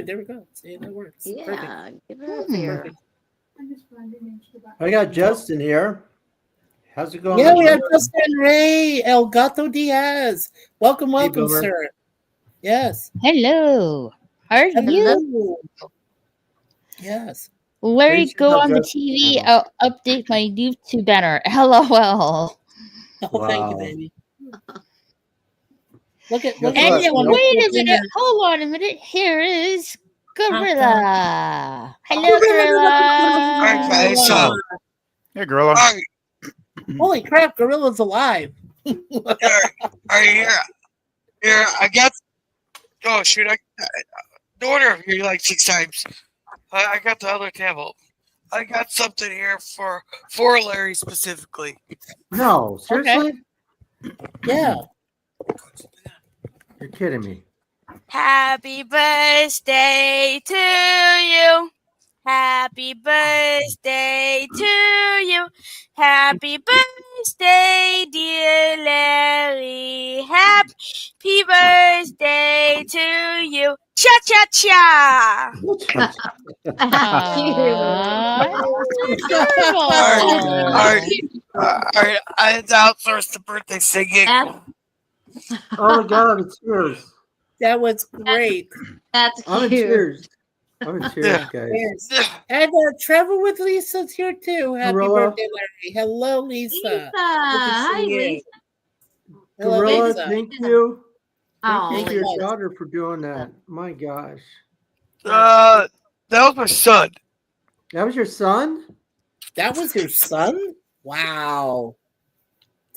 There we go. See, that works. Perfect. Yeah, give her up here. Perfect. I got Justin here. How's it going, Yeah, my we have brother? Justin Ray El Gato Diaz. Welcome, Hey, welcome, Boomer. sir. Yes. Hello. How are Hello. you? Yes. Larry, Please check go out on the Justin's TV. channel. I'll update my YouTube banner. LOL. Oh, thank you, Wow. baby. Look at Guess look at And what? this Nope. wait wonderful a minute. dinner. Hold on a minute. Here is Ta-ta. Gorilla. Hello, Gorilla. Alright, guys. So, Gorilla. Hey, Gorilla. alright, Holy crap, Gorilla's alive. alright, here, I got. Oh shoot! I no wonder here like 6 times. I got the other tablet. I got something here for Larry specifically. No, seriously? Yeah. You're kidding me. Happy birthday to you. Happy birthday to you. Happy birthday, dear Larry. Happy birthday to you. Cha cha cha. Alright, I had to outsource the birthday singing. Oh my God, I'm in tears. That was great. That's I'm in cute. tears. I'm in tears, guys. Yes. And Travel with Lisa's here too. Happy Gorilla. birthday, Larry. Hello, Lisa. Lisa. Good to Hi, see you. Lisa. Hello, Gorilla, Lisa. thank you. Oh, Thank Lisa. your daughter for doing that. My gosh. That was my son. That was your son? That was your son? Wow.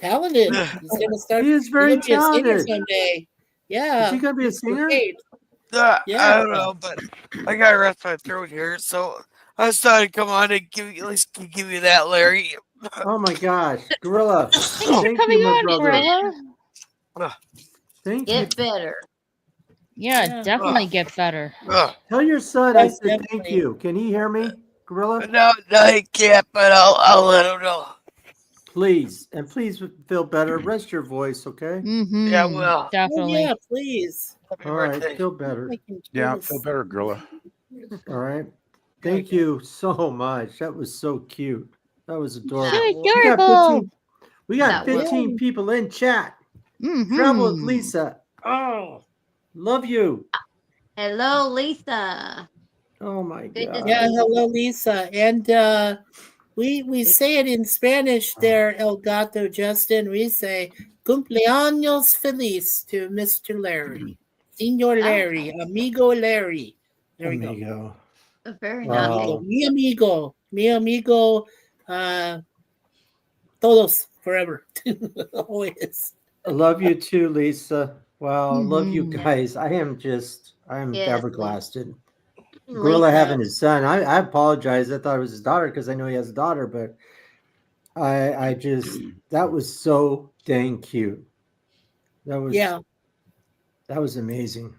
Talented. He's gonna start. He is very he's gonna be a singer talented. someday. Is Yeah. he going to be a singer? Great. I Yeah. don't know, but I got a rest my throat here, so I just thought I'd come on and at least give you that, Larry. Oh my gosh. Gorilla. Thanks for Thank coming you, my on, brother. Gorilla. Thank you. Get better. Yeah, Yeah. definitely get better. Tell your son I Yes, said thank definitely. you. Can he hear me, Gorilla? No, he can't, but I'll let him know. Please. And please feel better. Rest your voice, okay? Mm-hmm. Yeah, well. Oh, Definitely. yeah, please. Happy All right. birthday. Feel better. I can do Yeah, this. feel better, Gorilla. All right. Thank you so much. That was so cute. That was adorable. That So was- We got adorable. 15, we got That was- 15 people in chat. Mm-hmm. Travel with Lisa. Oh, love you. Hello, Lisa. Oh my Good to God. see Yeah, hello, Lisa. And we say it in Spanish there, El Gato Justin. We say cumpleaños feliz to Mr. Larry. Senor Larry, amigo Larry. There we go. Amigo. Very Wow. nice. Mi amigo, todos forever, always. I love you too, Lisa. Wow, love you Mhm. guys. I am Yes, flabbergasted. Gorilla Lisa. having his son. I apologize. I thought it was his daughter because I know he has a daughter, but I just that was so dang cute. That was Yeah, that was amazing.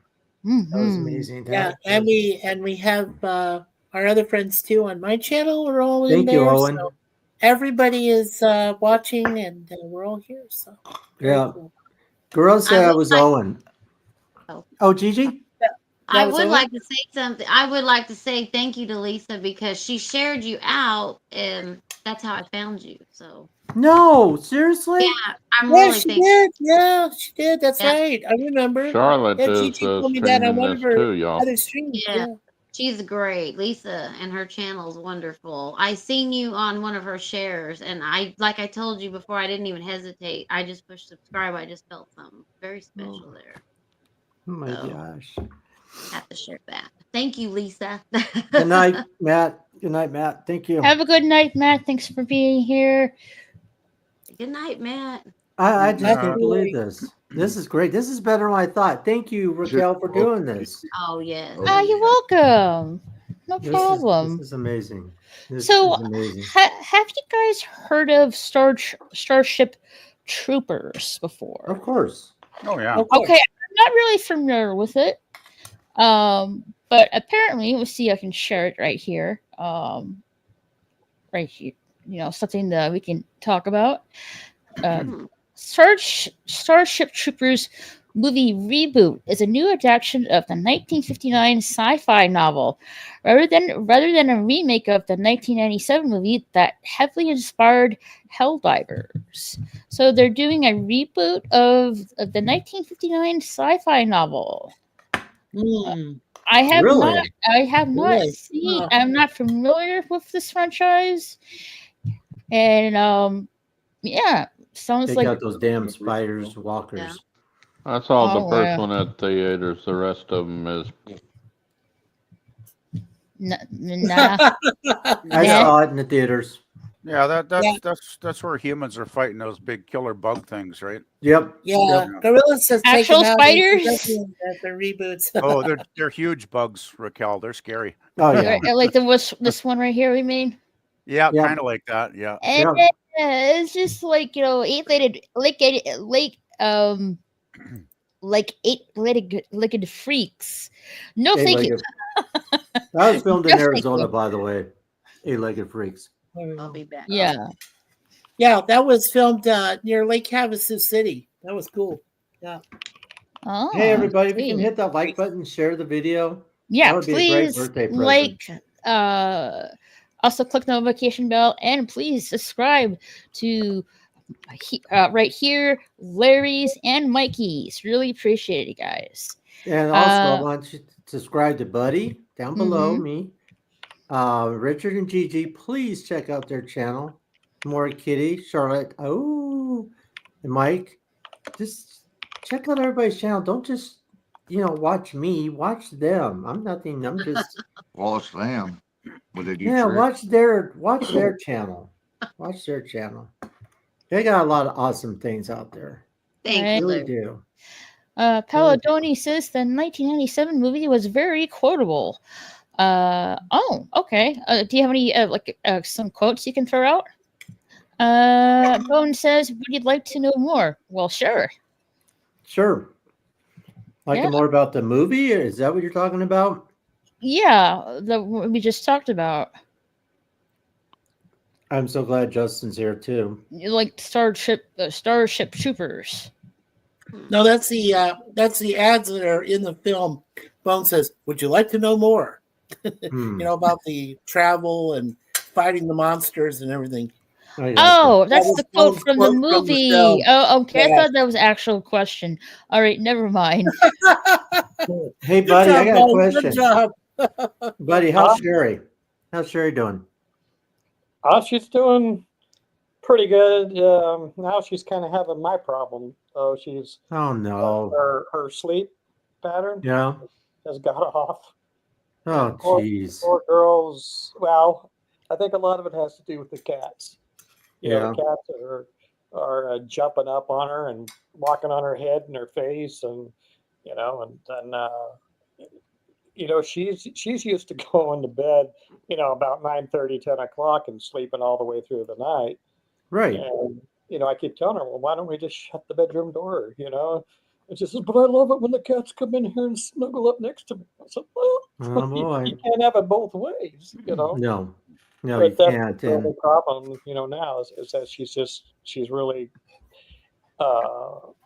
Mm-hmm. That was amazing. yeah, That and was- we have our other friends too on my channel. We're all in Thank you, there. Owen. So everybody is watching, and we're all here. So very Yeah. cool. Gorilla said I would was like- Owen. Oh. Oh, Gigi? I was would Owen? like to say something. I would like to say thank you to Lisa because she shared you out, and that's how I found you. So No, seriously? yeah, I'm Yeah, really she thankful. did. Yeah, she did. That's Yeah. right. I remember. Charlotte Yeah, is Gigi told me that on streaming one this of her too, y'all. other streams. Yeah. Yeah. She's great, Lisa, and her channel is wonderful. I seen you on one of her shares, and like I told you before, I didn't even hesitate. I just pushed subscribe. I just felt something very special there. Oh my So- gosh. Have to share that. Thank you, Lisa. Good night, Matt. Good night, Matt. Thank you. Have a good night, Matt. Thanks for being here. Good night, Matt. I just can't Absolutely. believe this. This is great. This is better than I thought. Thank you, Raquel, for doing this. Oh yes. You're welcome. No This problem. This is amazing. This So, is amazing. have you guys heard of Starship Troopers before? Of course. Oh, yeah. Of course. Okay, I'm not really familiar with it. But apparently, let's see, I can share it right here. Right here, something that we can talk about. Hmm. Starship Troopers movie reboot is a new adaptation of the 1959 sci-fi novel, rather than a remake of the 1997 movie that heavily inspired Helldivers. So they're doing a reboot of the 1959 sci-fi novel. Hmm. I have Really? not. I have not Really? seen. Huh. I'm not familiar with this franchise, and yeah, sounds Take like out those damn spiders, walkers. I saw the Oh, first wow. one at theaters. The rest of them is nah. I Yeah. saw it in the theaters. Yeah, Yeah. that's where humans are fighting those big killer bug things, right? Yep. Yeah, Yep. Gorillas has Actual taken out spiders? at the reboots. Oh, they're huge bugs, Raquel. They're scary. Oh yeah. Like this one right here. We mean, Yeah, Yeah. kind of like that. Yeah. and Yeah. it's just like eight-legged freaks. No, thank you. Eight-legged. That was filmed in Yes, thank Arizona, you. by the way. Eight-legged freaks. I'll be back. Yeah. Yeah, that was filmed near Lake Havasu City. That was cool. Yeah. Oh, Hey everybody, if you can sweet. hit that like button, share the video. Yeah, That would be a great please birthday present. like. Also click the notification bell and please subscribe to right here, Larry's and Mikey's. Really appreciate it, guys. And also, I want you to subscribe to Buddy down below Mhm. me. Richard and Gigi, please check out their channel. More Kitty, Charlotte, and Mike. Just check out everybody's channel. Don't just watch me. Watch them. I'm nothing. I'm just Wallace Lamb. What did you? yeah. Trick? Watch their channel. Watch their channel. They got a lot of awesome things out there. Thank Right. you, Really Larry. do. Paladoni says the 1997 movie was very quotable. Oh, okay. Do you have any some quotes you can throw out? Bone says, would you like to know more? Well, sure. Sure. Like Yeah. more about the movie? Or is that what you're talking about? Yeah, the what we just talked about. I'm so glad Justin's here too. Like Starship Troopers. No, that's the ads that are in the film. Bone says, "Would you like to know more?" Hmm. About the travel and fighting the monsters and everything. I got Oh, that's was the quote Bone's from the quote from the movie. film. Oh, okay. Yeah. I thought that was an actual question. All right, never mind. you. Hey, Good buddy, I job, got a Bone. Good question. job. Buddy, how's Sherry? How's Sherry doing? She's doing pretty good. Now she's kind of having my problem. So she's Oh no. her sleep pattern Yeah. has got off. Oh jeez. Poor girls. Well, I think a lot of it has to do with the cats. Yeah. The cats are jumping up on her and walking on her head and her face, and she's used to going to bed, about 9:30, 10 o'clock and sleeping all the way through the night. Right. And, I keep telling her, well, why don't we just shut the bedroom door, And she says, but I love it when the cats come in here and snuggle up next to me. I said, well, Oh boy. you can't have it both ways, No. No, But you that's can't. the only problem, now is that she's really,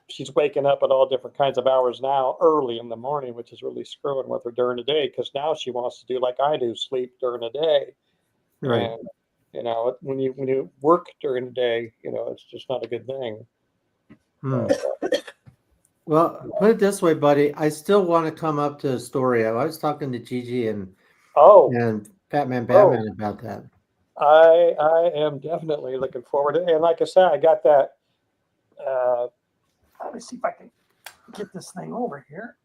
she's waking up at all different kinds of hours now, early in the morning, which is really screwing with her during the day. Because now she wants to do like I do, sleep during the day. Right. And, when you work during the day, it's just not a good thing. Hmm. Well, put it this way, buddy. I still want to come up to Astoria. I was talking to Gigi and Batman about that. I am definitely looking forward to it. And like I said, I got that. Let me see if I can get this thing over here.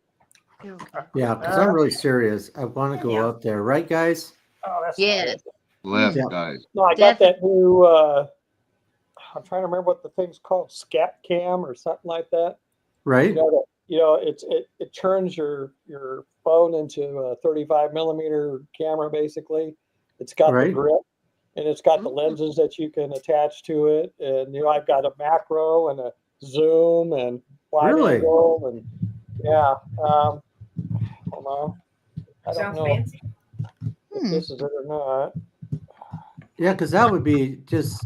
Yeah, because I'm really serious. I want to go up there, right, guys? Oh, that's Yes. Left, Yeah. guys. No, I got that new. I'm trying to remember what the thing's called, Scat Cam or something like that. Right. It turns your phone into a 35 millimeter camera. Basically, it's got the Right. grip and it's got the lenses that you can attach to it. And I've got a macro and a zoom and wide Really? angle and yeah. Hold on. I don't know if this is it or not. Yeah, because that would be just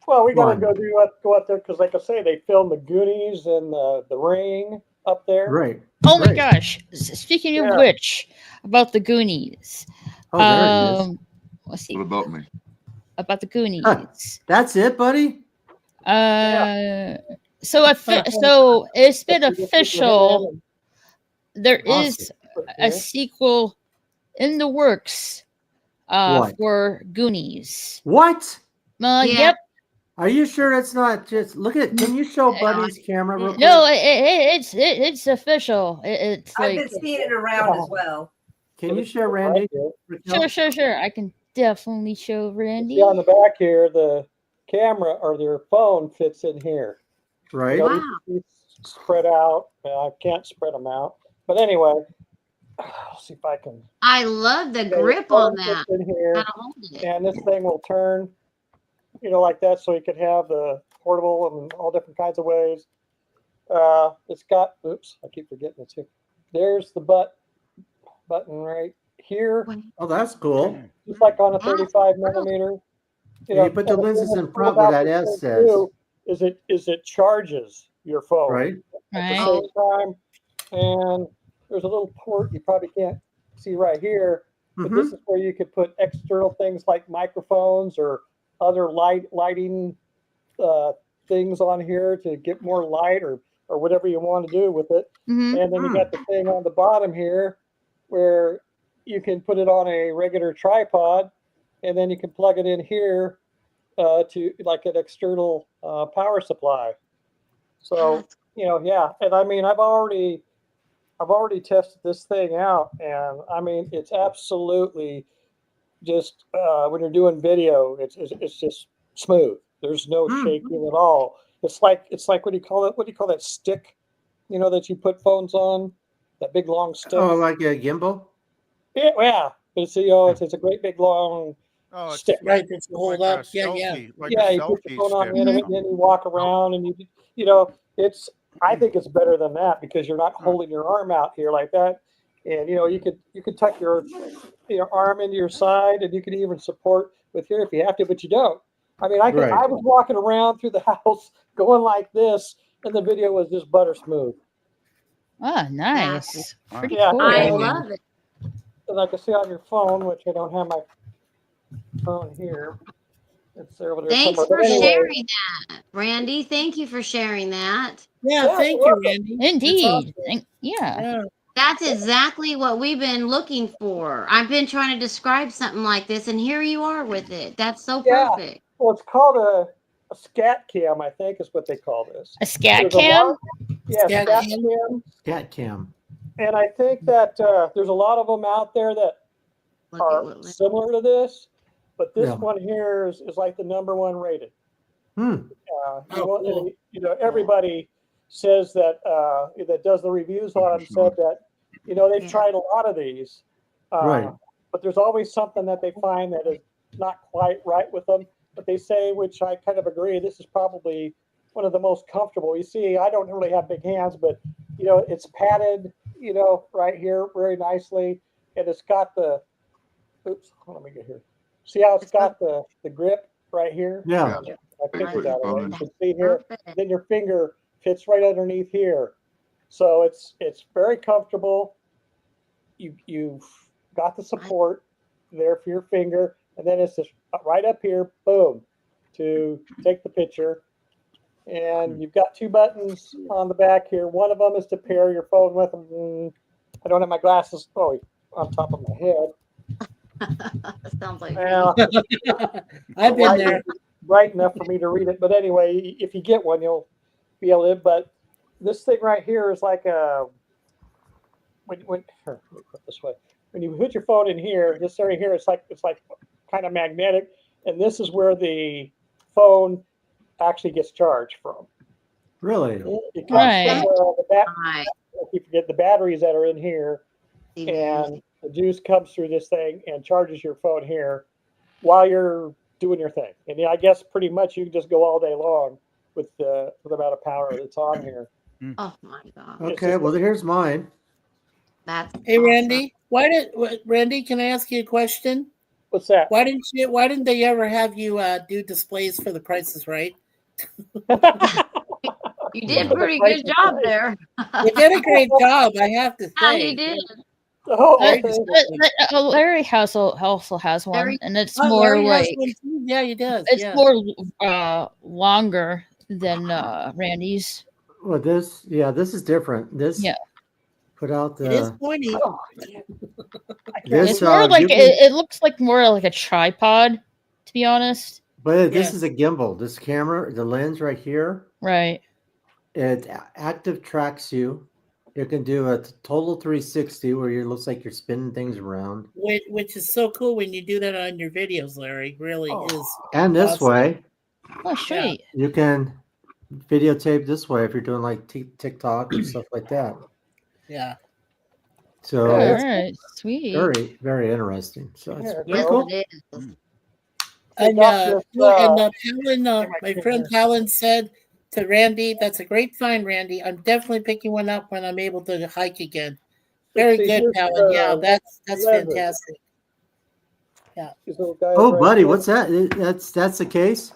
Well, we got to One. go up there because, like I say, they filmed the Goonies and the Ring up there. Right. Oh my Right. gosh! Speaking of Yeah. which, about the Goonies. Oh, there it is. Let's see What about me? about the Goonies. That's it, buddy. So it's been You just put your hand official. in There is and put it a there. sequel in the works What? for Goonies. What? Yeah. Yep. Are you sure it's not just? Look at. Can you show Buddy's camera real quick? No, it's official. It's I've like been seeing it around as well. Can you show Right Randy? here. sure. I can definitely show Randy. See on the back here, the camera or your phone fits in here. Right. You know, Wow. these spread out. I can't spread them out. But anyway, I'll see if I can. I love the Okay, grip phone on that. fits in here, How to hold it. and this thing will turn, like that, so you can have the portable and all different kinds of ways. It's got. Oops, I keep forgetting it too. There's the button right here, Oh, that's cool. just like on a 35 millimeter. You put the and lenses thing in that's front cool where about that this S thing, says. too, is it charges your phone Right. at Right. the same time. And there's a little port you probably can't see right here, but Mm-hmm. this is where you could put external things like microphones or other lighting things on here to get more light or whatever you want to do with it. Mhm. And then you got the thing on the bottom here where you can put it on a regular tripod, and then you can plug it in here to like an external power supply. So, yeah. And I mean, I've already tested this thing out, and I mean, it's absolutely just when you're doing video, it's just smooth. There's no shaking at all. It's like what do you call it? What do you call that stick? That you put phones on, that big long stick. Oh, like a gimbal. Yeah. But it's it's a great big long Oh, it's stick. Right, that you hold like up. a Yeah. selfie, like Yeah, a you put selfie your phone on stick. the end of it, and then you walk around, and it's. I think it's better than that because you're not holding your arm out here like that, and you could tuck your arm into your side, and you could even support with here if you have to, but you don't. I mean, I Right. was walking around through the house going like this, and the video was just butter smooth. Oh, nice. Pretty Yeah, cool. I yeah. love it. And I can see on your phone, which I don't have my phone here. It's there over there Thanks somewhere. for But anyway, sharing that, Randy. Thank you for sharing that. Yeah, Yeah, thank you're you, welcome. Randy. Indeed. That's Yeah. Yeah. That's exactly what we've been looking for. I've been trying to describe something like this, and here you are with it. That's so Yeah. perfect. well, it's called a scat cam, I think is what they call this. A scat There's a cam? lot- Yeah, Scat scat cam? cam. Cat cam. And I think that there's a lot of them out there that Look at are what similar to this, but this Yeah. one here is like the #1 rated. Hmm. Oh, cool. Everybody says that that does the reviews on them said that they've Yeah. tried a lot of these, Right. but there's always something that they find that is not quite right with them. But they say, which I kind of agree, this is probably one of the most comfortable. You see, I don't really have big hands, but it's padded, right here very nicely, and it's got the. Oops, let me get here. See how it's got the grip right here? Yeah. I picked it out of it. You that. can see here. Perfect. Then your finger fits right underneath here, so it's very comfortable. You've got the support there for your finger, and then it's just right up here, boom, to take the picture. And you've got 2 buttons on the back here. One of them is to pair your phone with. I don't have my glasses on top of my head. Sounds like Well, I've been there. bright enough for me to read it. But anyway, if you get one, you'll be able to. But this thing right here is like a here, let me put it this way. When you put your phone in here, this area here, it's like kind of magnetic, and this is where the phone actually gets charged from. Really? It comes Right. from, right. if you forget the batteries that are in here, and the juice comes through this thing and charges your phone here while you're doing your thing. And I guess pretty much you can just go all day long with the amount of power that's on here. Oh my god. Okay. Well, here's mine. That's Hey, awesome. Randy. Randy, can I ask you a question? What's that? Why didn't they ever have you do displays for The Price is Right? You did a pretty good job there. You did a great job, I have to Yeah, say. you did. Oh, Very okay. disappointing. Larry also has one, Larry- and it's Oh, more Larry has like one too. Yeah, he does. it's Yeah. more longer than Randy's. Well, this is different. This Yeah. put out It is the pointy. this. It's more like you can- it looks like more like a tripod, to be honest. but this Yeah. is a gimbal. This camera, the lens right here, Right. it active tracks you. You can do a total 360 where it looks like you're spinning things around. Which is so cool when you do that on your videos, Larry. Really is. And this Awesome. way, Oh, sweet. you can videotape this way if you're doing like TikTok and stuff like that. Yeah. So All it's right, sweet. very, very interesting. So it's Yeah, very Yes, cool. it is. And, got this, Palin, my friend Palin said to Randy, "That's a great find, Randy. I'm definitely picking one up when I'm able to hike again." Very See, good, here's Palin. Yeah, the that's lever. fantastic. These little guys Oh, right buddy, there. what's that? That's the case.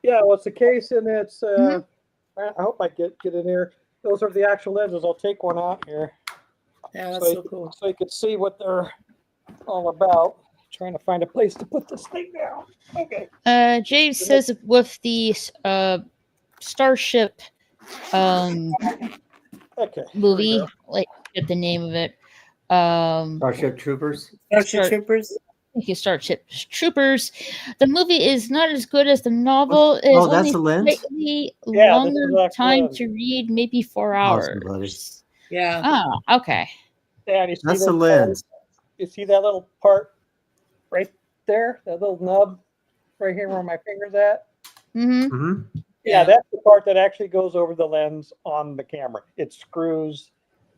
Yeah, well, it's a case, and it's. Mhm. I hope I get in here. Those are the actual lenses. I'll take one out here Yeah, that's so, so cool. so you can see what they're all about. Trying to find a place to put this thing down. Okay. James says with the Starship Okay. movie, like get the name of it. Starship Troopers. Starship Troopers. Thank you, Starship Troopers. The movie is not as good as the novel. It is Oh, that's only the lens? slightly Yeah, this longer is actually time lens. to read, maybe 4 Awesome, hours. buddy. Yeah. Oh, okay. Yeah, and you see That's this the lens. You see that little part right there? That little nub right here where my finger's at? Mm-hmm. Mm-hmm. Yeah, that's the part that actually goes over the lens on the camera. It screws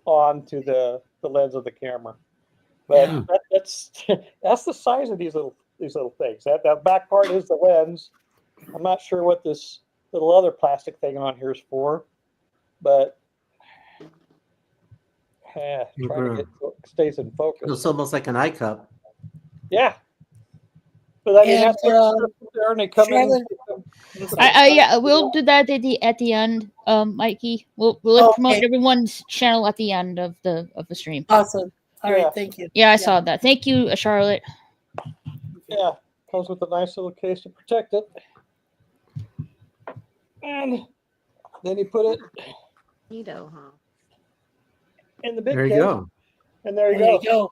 onto the lens of the camera. But Yeah. that's the size of these little things. That back part is the lens. I'm not sure what this little other plastic thing on here is for, but trying to get stays in focus. It's almost like an eye cup. Yeah. But I mean, And, that's what there, and they come in. Yeah, we'll do that at the end, Mikey. We'll promote Okay. everyone's channel at the end of the stream. Awesome. All right, Yeah. thank you. Yeah, I saw that. Thank you, Charlotte. Yeah, comes with a nice little case to protect it. And then you put it Neato, huh? in the big There you case, go. and there you There go. you go.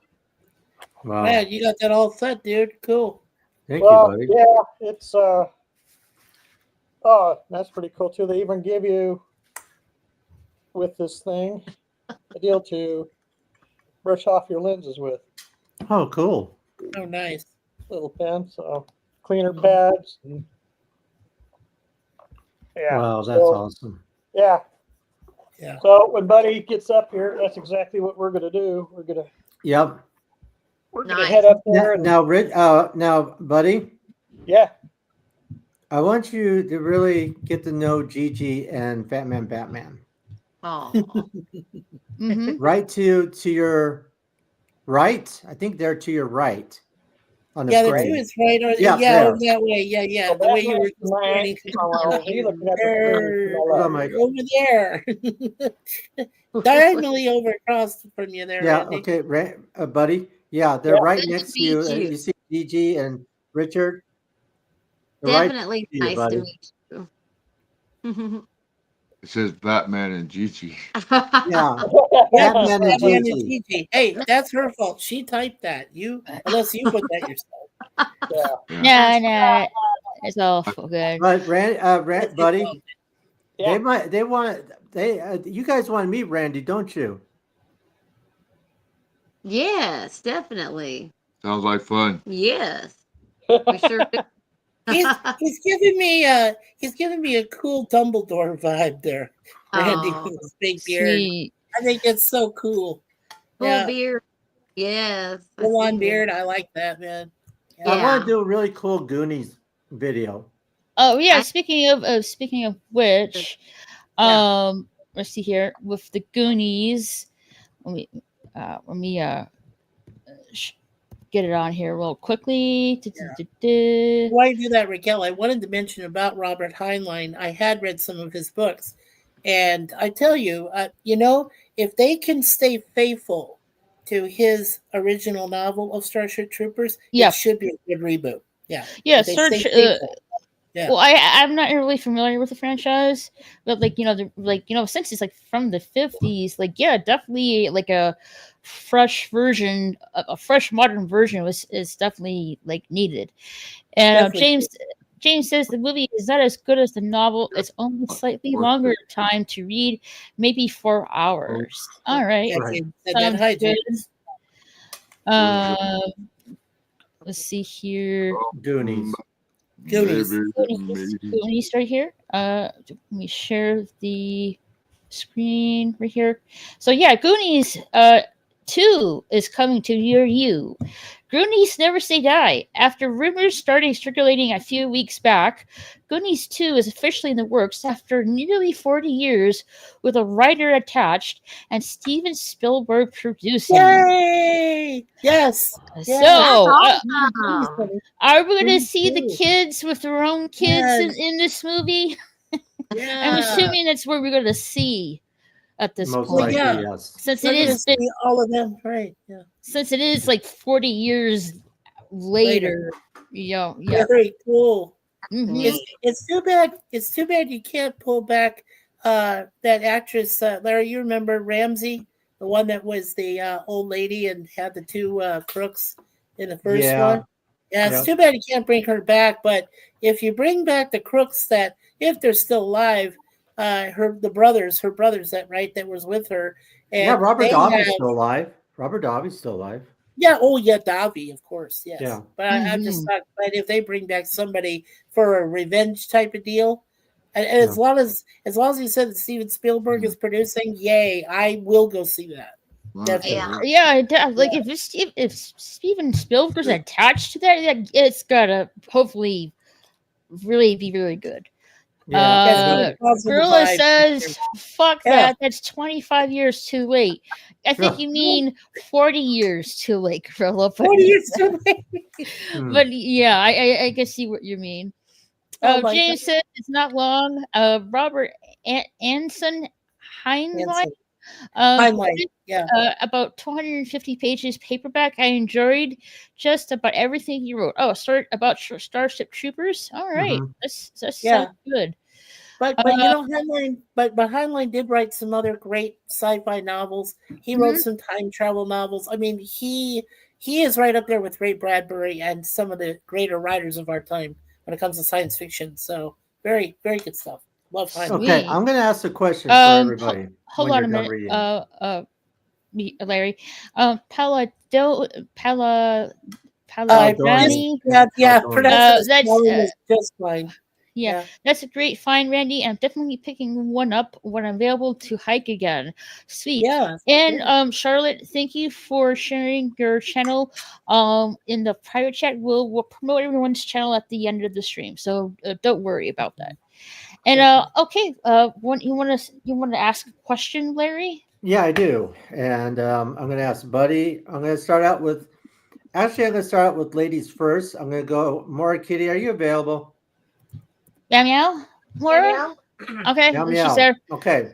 Wow. Man, you got that all set, dude. Cool. Thank Well, you, buddy. yeah, it's oh, that's pretty cool too. They even give you with this thing a deal to brush off your lenses with. Oh, cool. Oh, nice. Little pen, so cleaner pads. And, yeah. Wow, that's so, awesome. Yeah. Yeah. So when Buddy gets up here, that's exactly what we're gonna do. We're gonna Yep. Nice. head up Now, there. And, now, buddy, yeah. I want you to really get to know Gigi and Fat Man Batman. Oh, Mm-hmm. Right to your right. I think they're to your right on the Yeah, the screen. two is right. Or, Yeah, yeah, there. over that way. Yeah, yeah. So The way you were Batman's just mine. pointing. Oh, you looking at the There, screen. on, Mike. over there. Diagonally over across from you there, Yeah, Randy. okay, buddy. Yeah, they're Yeah. right Nice to next to you. meet you. You see Gigi and Richard. They're right definitely to you, nice buddy. to meet you. It says Batman and Gigi. Yeah, Yeah, Batman and Batman and Gigi. Gigi. Hey, that's her fault. She typed that. Unless you put that yourself. Yeah. No, it's all good. But buddy, Yeah. you guys want to meet Randy, don't you? Yes, definitely. Sounds like fun. Yes, we sure do. He's giving me a cool Dumbledore vibe there. Randy Oh, with his big beard. Sweet. I think it's so cool. Full Yeah. beard. Yes. I Full on see beard. I like that, man. I want Yeah. to do a really cool Goonies video. Oh yeah. I- Speaking of which, let's see here with the Goonies. Let me get it on here real quickly. Why do that, Raquel? I wanted to mention about Robert Heinlein. I had read some of his books, and I tell you, if they can stay faithful to his original novel of Starship Troopers, Yeah. it should be a good reboot. Yeah. Yeah, If they stay Starship. faithful. Yeah. Well, I'm not really familiar with the franchise, but since it's like from the 50s, definitely like a fresh version, a fresh modern version is definitely like needed. And Definitely. James says the movie is not as good as the novel. It's only slightly longer time to read, maybe 4 hours. All right, Yeah, Right. James said that. sounds Hi, good. James. Let's see here. Goonies. Goonies. Goonies right here. Let me share the screen right here. So yeah, Goonies 2 is coming to near you. Goonies Never Say Die. After rumors started circulating a few weeks back, Goonies 2 is officially in the works after nearly 40 years, with a writer attached and Steven Spielberg producing. Yay! Yes. So, Awesome. are we going to Me see the too. kids with their own kids Yes. in this movie? I'm Yeah. assuming that's what we're going to see at this Most point. likely, yeah. yes. Since We're it gonna is see all of them, right? Yeah. since it is like 40 years later. Yeah. Very cool. Mhm. It's too bad. It's too bad you can't pull back that actress. Larry, you remember Ramsey, the one that was the old lady and had the two crooks in the first Yeah. one. Yeah, it's Yep. too bad you can't bring her back. But if you bring back the crooks, that if they're still alive, her brothers that was with her. And Yeah, Robert they Davi's have- still alive. Robert Davi's still alive. Yeah, oh yeah, Davi, of course, yes. Yeah. But I'm just talking about if they bring back somebody for a revenge type of deal, and as long as you said that Steven Spielberg is producing, yay, I will go see that. Definitely. Yeah. If Steven Spielberg's attached to that, it's gotta hopefully really be really good. Yeah. Gorilla says, "Fuck Yeah. that! That's 25 years too late." I think you mean 40 years too late, Gorilla. But 40 years too late. But yeah, I can see what you mean. Oh my James God. said it's not long. Robert Anson Heinlein. Heinlein, yeah. About 250 pages paperback. I enjoyed just about everything he wrote. Oh, about Starship Troopers. All right, that Yeah. sounds good. But Heinlein, but Heinlein did write some other great sci-fi novels. He wrote some time travel novels. I mean, he is right up there with Ray Bradbury and some of the greater writers of our time when it comes to science fiction. So very, very good stuff. Love Heinlein. Okay, I'm going to ask a question for everybody. Hold on a minute, Larry. Paladani. Yeah, that's just fine. Yeah, that's a great find, Randy. I'm definitely picking one up when I'm available to hike again. Sweet. Yeah. And Charlotte, thank you for sharing your channel. In the private chat, we'll promote everyone's channel at the end of the stream, so don't worry about that. And okay, you want to ask a question, Larry? Yeah, I do. And I'm going to ask Buddy. I'm going to start out with. Actually, I'm going to start out with ladies first. I'm going to go. Mora Kitty, are you available? Meow meow, Laura. Okay, Meow, she's meow. there. Okay,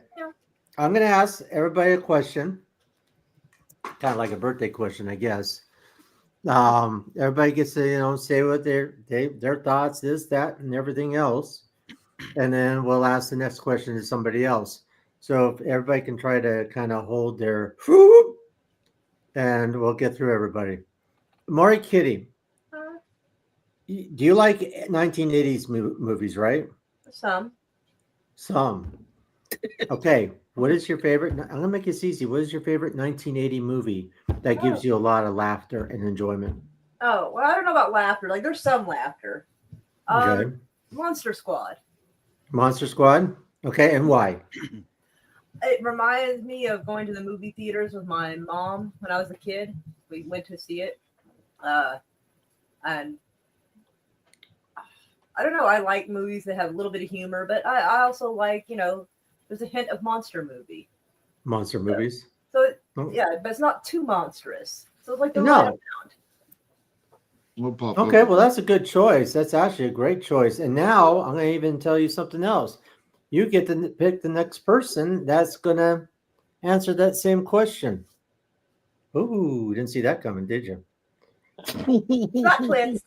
I'm going to ask everybody a question, kind of like a birthday question, I guess. Everybody gets to say what their thoughts, this, that, and everything else, and then we'll ask the next question to somebody else. So if everybody can try to kind of hold their, and we'll get through everybody. Maury Kitty. Do you like 1980s movies, right? Some. Okay. What is your favorite? I'm going to make this easy. What is your favorite 1980 movie that gives you a lot of laughter and enjoyment? Oh, well, I don't know about laughter. Like, there's some laughter. Okay. Monster Squad. Monster Squad? Okay. And why? It reminds me of going to the movie theaters with my mom when I was a kid. We went to see it. And I don't know. I like movies that have a little bit of humor, but I also like, there's a hint of monster movie. Monster movies? So yeah, but it's not too monstrous. So it's like the No. right amount. We'll pop Okay, up. well, that's a good choice. That's actually a great choice. And now I'm going to even tell you something else. You get to pick the next person that's going to answer that same question. Ooh, didn't see that coming, did you? Not twins.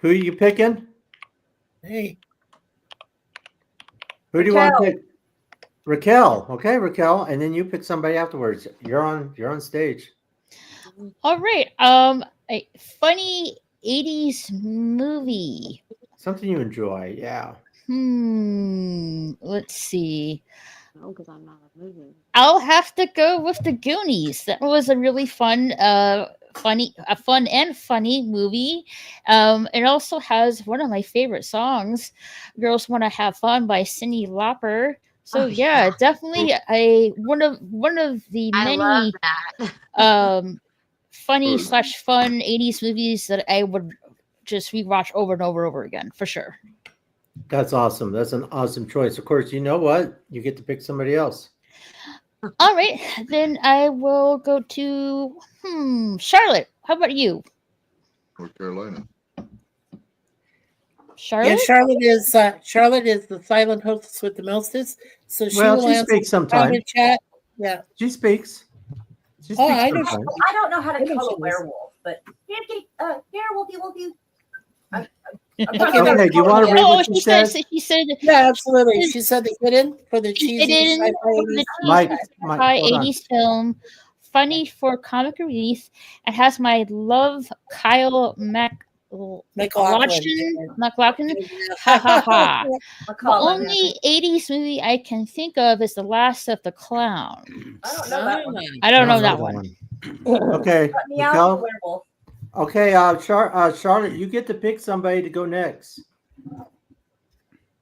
Who are you picking? Hey, Who do you want to Raquel. pick? Raquel. Okay, Raquel, and then you pick somebody afterwards. You're on stage. All right. A funny 80s movie. Something you enjoy, yeah. Let's see. No, because I'm not a movie. I'll have to go with the Goonies. That was a really fun and funny movie. It also has one of my favorite songs, "Girls Want to Have Fun" by Cyndi Lauper. So Oh, yeah, yeah. definitely one of the I love many that. funny / fun 80s movies that I would just rewatch over and over again for sure. That's awesome. That's an awesome choice. Of course, you know what? You get to pick somebody else. All right, then I will go to Charlotte. How about you? North Carolina. Charlotte? yeah, Charlotte is the silent hostess with the mostest. So she Well, will she answer speaks sometimes. comment chat. Yeah. She speaks. She Oh, speaks I know. sometimes. I don't know how to I know tell she a is. werewolf, but here, wolfie. I'm Okay, talking about Okay, do you want to read Oh, what she she said? said Yeah, absolutely. She said the hidden for the the cheesy hidden sci-fi for the 80s. Mike, sci-fi hold on. 80s film, funny for comic relief. It has my love Kyle McLaughlin. McLaughlin. Ha ha ha. The McCollum. only 80s movie I can think of is The Last of the Clown. I don't know that one. I don't know know that that one. Okay, Let me out, Raquel. the werewolf. Okay, Charlotte, you get to pick somebody to go next.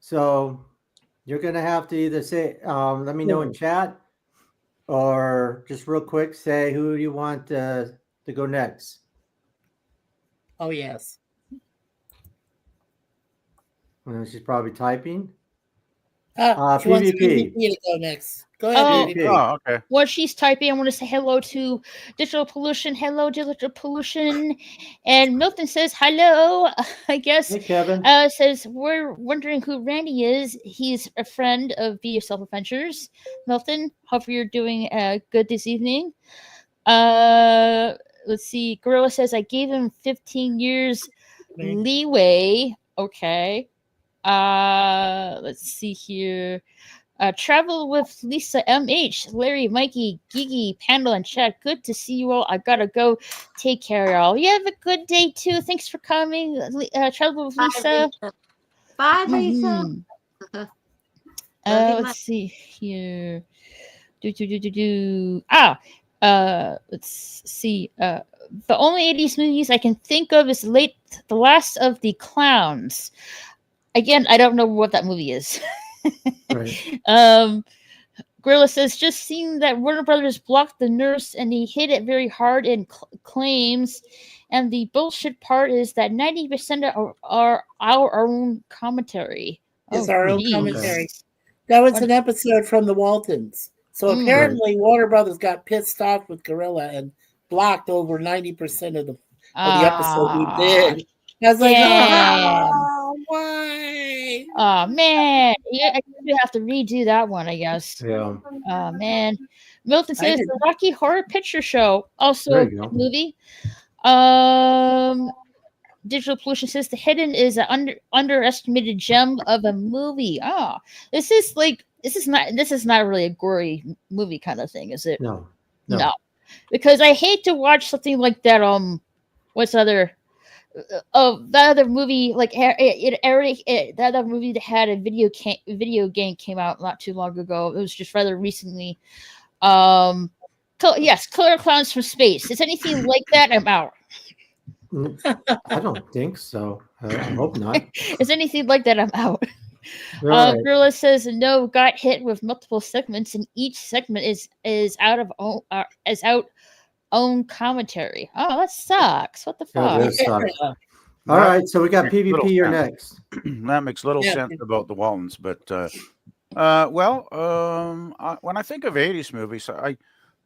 So you're gonna have to either say, let me know in chat, or just real quick say who you want to go next. Oh yes. Well, she's probably typing. She wants PvP. PvP to go next. Go ahead, Oh, PvP. Oh, okay. While she's typing, I want to say hello to Digital Pollution. Hello, Digital Pollution. And Milton says hello. I guess Hey, Kevin. says we're wondering who Randy is. He's a friend of Be Yourself Adventures. Milton, hope you're doing good this evening. Let's see. Gorilla says I gave him 15 years leeway. Okay. Let's see here. Travel with Lisa MH, Larry, Mikey, Gigi, Pandal, and Chat. Good to see you all. I gotta go. Take care, y'all. You have a good day too. Thanks for coming. Travel with Lisa. Bye, Lisa. Mhm. Love you Let's much. see here. Let's see. The only 80s movies I can think of is The Last of the Clowns. Again, I don't know what that movie is. Right. Gorilla says, just seen that Warner Brothers blocked the nurse and he hit it very hard in claims. And the bullshit part is that 90% are our own commentary. Is Oh, our own geez. commentary. That was an episode from the Waltons. So apparently Warner Brothers got pissed off with Gorilla and blocked over 90% of the episode we did. I was like, why? Oh man, yeah, I guess we have to redo that one, I guess. Yeah. Oh man. Milton says the Rocky Horror Picture Show, also There a you go. good movie. Digital Pollution says The Hidden is an underestimated gem of a movie. Oh, this is not really a gory movie kind of thing, is it? No. No. Because I hate to watch something like that. What's other? That other movie, like that other movie that had a video game came out not too long ago. It was just rather recently. Yes, Killer Clowns from Space. Is anything like that? I'm out. I don't think so. I hope not. Is anything like that? I'm out. Right. Gorilla says no. Got hit with multiple segments, and each segment is out own commentary. Oh, that sucks. What the fuck? That does suck. All right, so we got PvP. You're next. That makes little sense about the Waltons, but when I think of 80s movies,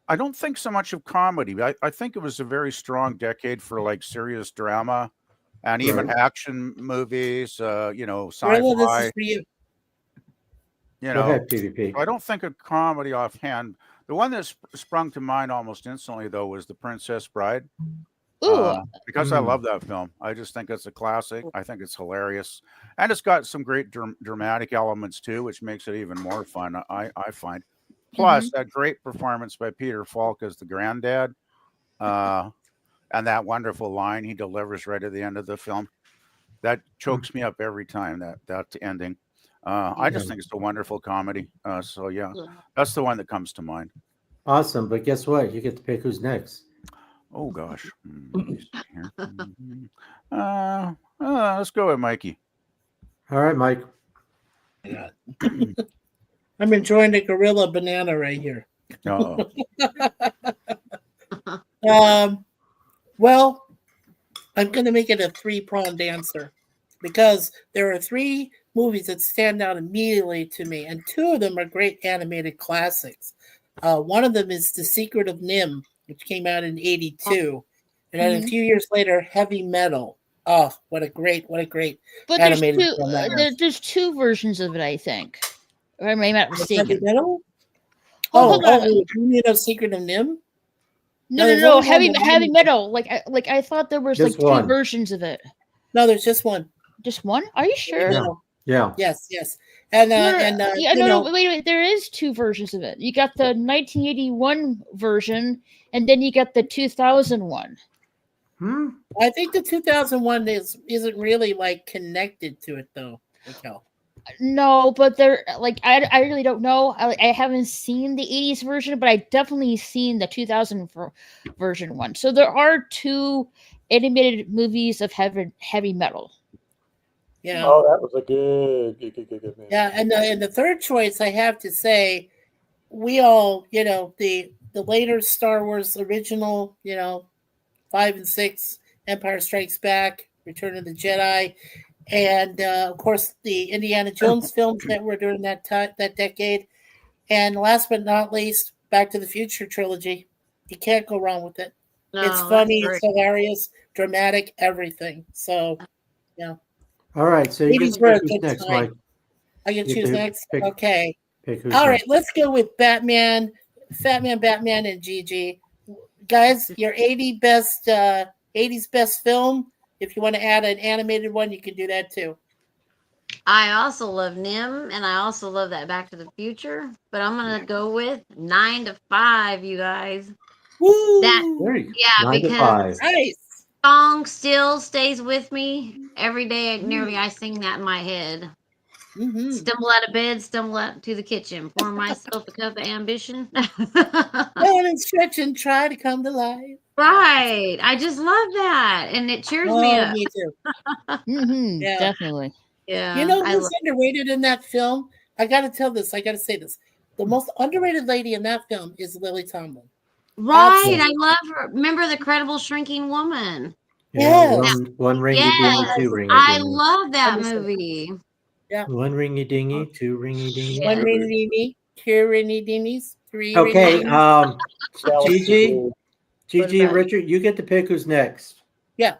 I don't think so much of comedy. I think it was a very strong decade for like serious drama and even Right. action movies, Gorilla, this sci-fi. is for you. You Go know, ahead, PvP. I don't think of comedy offhand. The one that sprung to mind almost instantly, though, was The Princess Bride. Ooh, Because I love that film. I just think it's a classic. I think it's hilarious. And it's got some great dramatic elements, too, which makes it even more fun, I find. Plus, that great performance by Peter Falk as the granddad, and that wonderful line he delivers right at the end of the film. That chokes me up every time, that ending. I just think it's a wonderful comedy. So, yeah, that's the one that comes to mind. Awesome. But guess what? You get to pick who's next. Oh, gosh. Let me see here. Let's go with Mikey. All right, Mike. I'm enjoying the gorilla banana right here. Uh-oh. Well, I'm going to make it a three-pronged answer because there are three movies that stand out immediately to me, and two of them are great animated classics. One of them is The Secret of Nim, which came out in '82, and then a few years later, Heavy Metal. Oh, what a great but animated film that is. there's two versions of it, I think. Or I may not be Heavy mistaken. Metal? Hold on. You mean of Secret of Nim? No, there's no, only one heavy metal. Like I thought there was Just like one. two versions of it. No, there's just one. Just one? Are you sure? Yeah. Yeah. Yes. And wait. There is two versions of it. You got the 1981 version, and then you got the 2001. I think the 2001 isn't really like connected to it though. Raquel. No, but they're like I really don't know. I haven't seen the 80s version, but I definitely seen the 2000 version one. So there are two animated movies of heavy metal. Yeah. Oh, that was a good movie. Yeah, and the third choice I have to say, we all, the later Star Wars original, 5 and 6, Empire Strikes Back, Return of the Jedi, and of course the Indiana Jones films that were during that decade, and last but not least, Back to the Future trilogy. You can't go wrong with it. No, It's that's funny, great. it's hilarious, dramatic, everything. So, yeah. All right. So you get 80s to were a pick who's good next, time. Mike. I can You choose do next. pick- Okay. Pick who's All right, next. let's go with Batman, Batman, and Gigi. Guys, your 80s best film. If you want to add an animated one, you can do that too. I also love Nim, and I also love that Back to the Future. But I'm gonna go with 9 to 5, you guys. Woo! There you go. Yeah, 9 to because 5. Nice. song still stays with me every day. Nearly, I sing that in my head. Mm-hmm. Stumble out of bed, stumble out to the kitchen, pour myself a cup of ambition. Run and stretch and try to come to life. Right. I just love that. And it cheers me Oh, up. me too. Yeah. Definitely. Yeah. You know I who's love underrated in that film? I got to say this. The most underrated lady in that film is Lily Tomlin. Right. Absolutely. I love her. Remember The Credible Shrinking Woman? Yeah, Yes. one ringy Yes. dingy, two ringy I dingy. love that Understood. movie. One ringy dingy, two ringy dingy. Yeah. One ringy, two ringy dingies, three Okay, ringy Gigi, about Richard, you get to pick who's next. Yeah.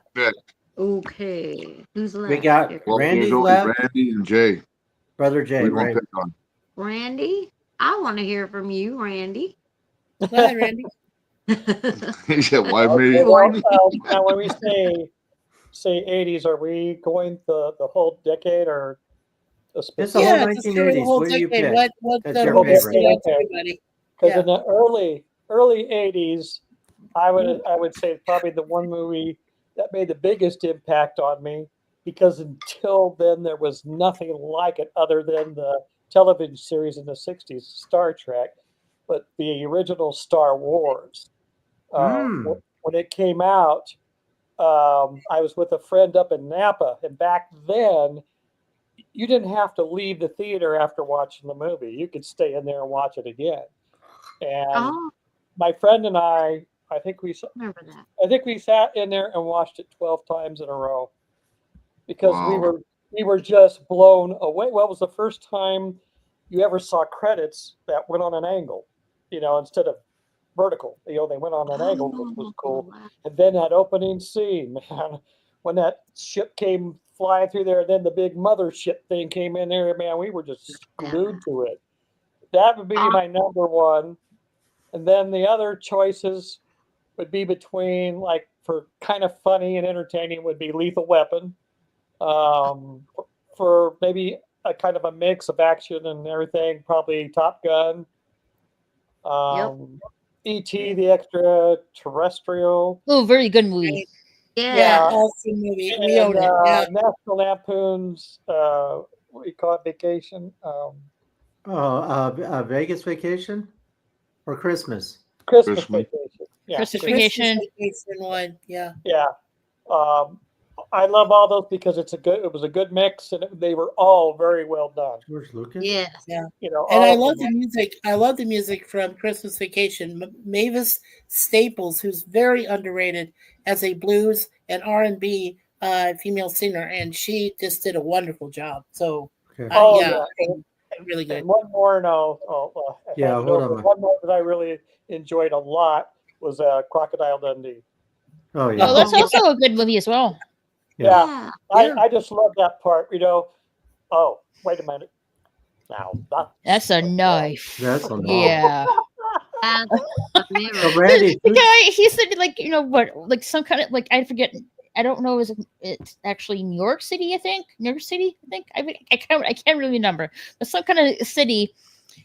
Okay. Who's left? We got here? Well, Randy's there's only left. Randy and Jay. Brother Jay, We gonna right? pick on. Randy? I want to hear from you, Randy. Go ahead, Randy. He said, "Why me?" Okay, well, now when we say 80s, are we going the whole decade or a It's the specific? whole Yeah, just through the 1980s. whole What do you decade. pick? What That's the your whole favorite. stood out to Okay. everybody? Because Yeah. in the early 80s, I would say probably the one movie that made the biggest impact on me, because until then there was nothing like it other than the television series in the 60s, Star Trek, but the original Star Wars. When it came out, I was with a friend up in Napa, and back then you didn't have to leave the theater after watching the movie. You could stay in there and watch it again. And Oh, my friend and I think we remember that. sat in there and watched it 12 times in a row because Wow. we were just blown away. Well, it was the first time you ever saw credits that went on an angle, instead of vertical. They went on an angle, which was cool. wow. And then that opening scene, man, when that ship came flying through there, and then the big mothership thing came in there, man, we were just glued to it. That would be my number one. And then the other choices would be between, like, for kind of funny and entertaining would be Lethal Weapon. For maybe a kind of a mix of action and everything, probably Top Gun. E.T. the Extraterrestrial. Oh, very good movie. Yeah. Awesome movie. And, We own it. Yeah. National Lampoon's, what do you call it, Vacation? Vegas Vacation or Christmas? Christmas Vacation. Yeah. Christmas The Vacation. Christmas Vacation one. Yeah. Yeah. I love all those because it was a good mix and they were all very well done. George Lucas. Yes. Yeah. And I love the music. I love the music from Christmas Vacation. Mavis Staples, who's very underrated as a blues and R&B female singer, and she just did a wonderful job. So, really good. And one more, hold on. one more that I really enjoyed a lot was Crocodile Dundee. Oh yeah. Oh, that's also a good movie as well. Yeah. I just love that part. Oh, wait a minute. Now that's a knife. That's a knife. Yeah. So Randy, The guy, he said, like, like some kind of, like, I forget. I don't know. It's actually New York City? I think New York City. I can't really remember. But some kind of city.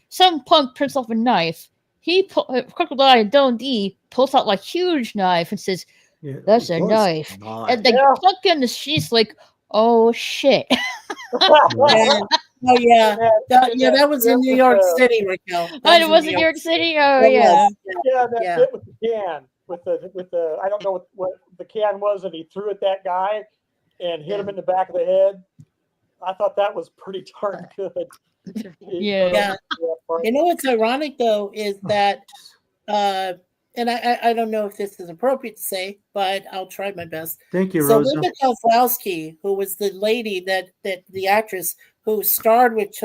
Some punk prints off a knife. Crocodile Dundee pulls out like huge knife and says, "That's a knife." And the punk in the she's like, "Oh shit." Oh yeah, that was in New York City, Raquel. It was in New York City. Oh yeah. That bit with the can, with the I don't know what the can was, and he threw at that guy and hit him in the back of the head. I thought that was pretty darn good. Yeah. You know what's ironic though is that, and I don't know if this is appropriate to say, but I'll try my best. Thank you, So Rosa. Linda Kozlowski, who was the lady that the actress who starred with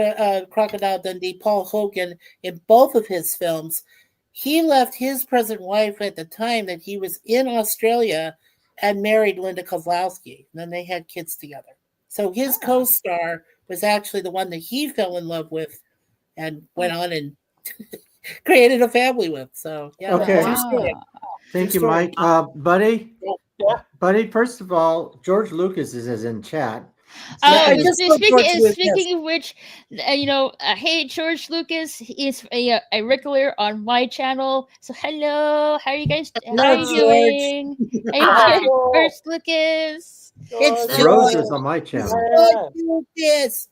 Crocodile Dundee, Paul Hogan, in both of his films, he left his present wife at the time that he was in Australia and married Linda Kozlowski. And then they had kids together. So his co-star was actually the one that he fell in love with and went on and created a family with. So yeah. Okay. True story. Thank you, True story. Mike. Buddy. Yeah. Buddy, first of all, George Lucas is in chat. Speaking of which, hey, George Lucas is a regular on my channel. So hello, how are you guys? How are you doing? Hey, George Lucas. It's Rose is on my channel. Yes.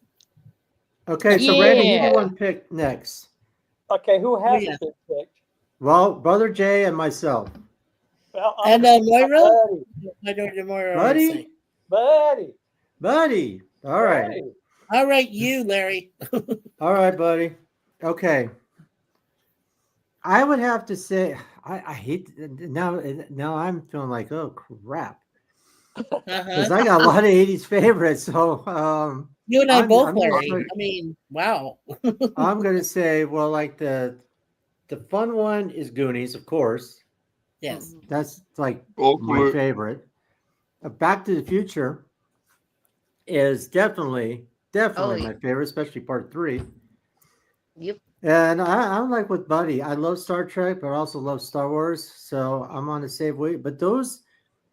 Okay, so Randy, you the one pick next. Okay, who hasn't been picked? Well, Brother Jay and myself. Well, And Moira? My daughter Moira. Buddy. All right. All right, you, Larry. All right, buddy. Okay. I would have to say I hate now I'm feeling like, oh crap. Because I got a lot of 80s favorites. So you and I both, I'm Larry. I mean, wow. I'm gonna say, well, like the fun one is Goonies, of course. Yes. That's like my favorite. Back to the Future is definitely my favorite, especially part 3. Yep. And I'm like with Buddy. I love Star Trek, but I also love Star Wars. So I'm on the same way. But those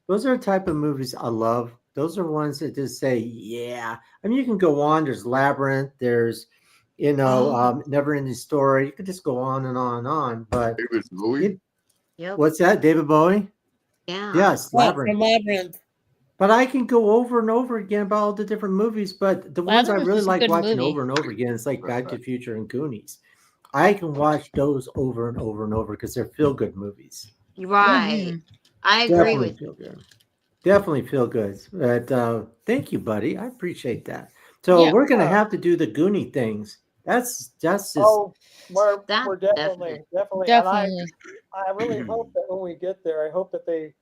are the type of movies I love. Those are ones that just say, yeah. I mean, you can go on. There's Labyrinth. There's, Never Ending Story. You could just go on and on and on. But David Bowie. What's that? David Bowie? Yeah. Yes, Labyrinth. From Labyrinth. But I can go over and over again about all the different movies. But the ones I Labyrinth really is a like good watching movie. over and over again, it's like Back to the Future and Goonies. I can watch those over and over and over because they're feel-good movies. Right. I agree with you. Definitely feel good. But thank you, buddy. I appreciate that. So we're gonna have to do the Goonie things. That's just we're definitely. Definitely. And I really hope that when we get there, I hope that they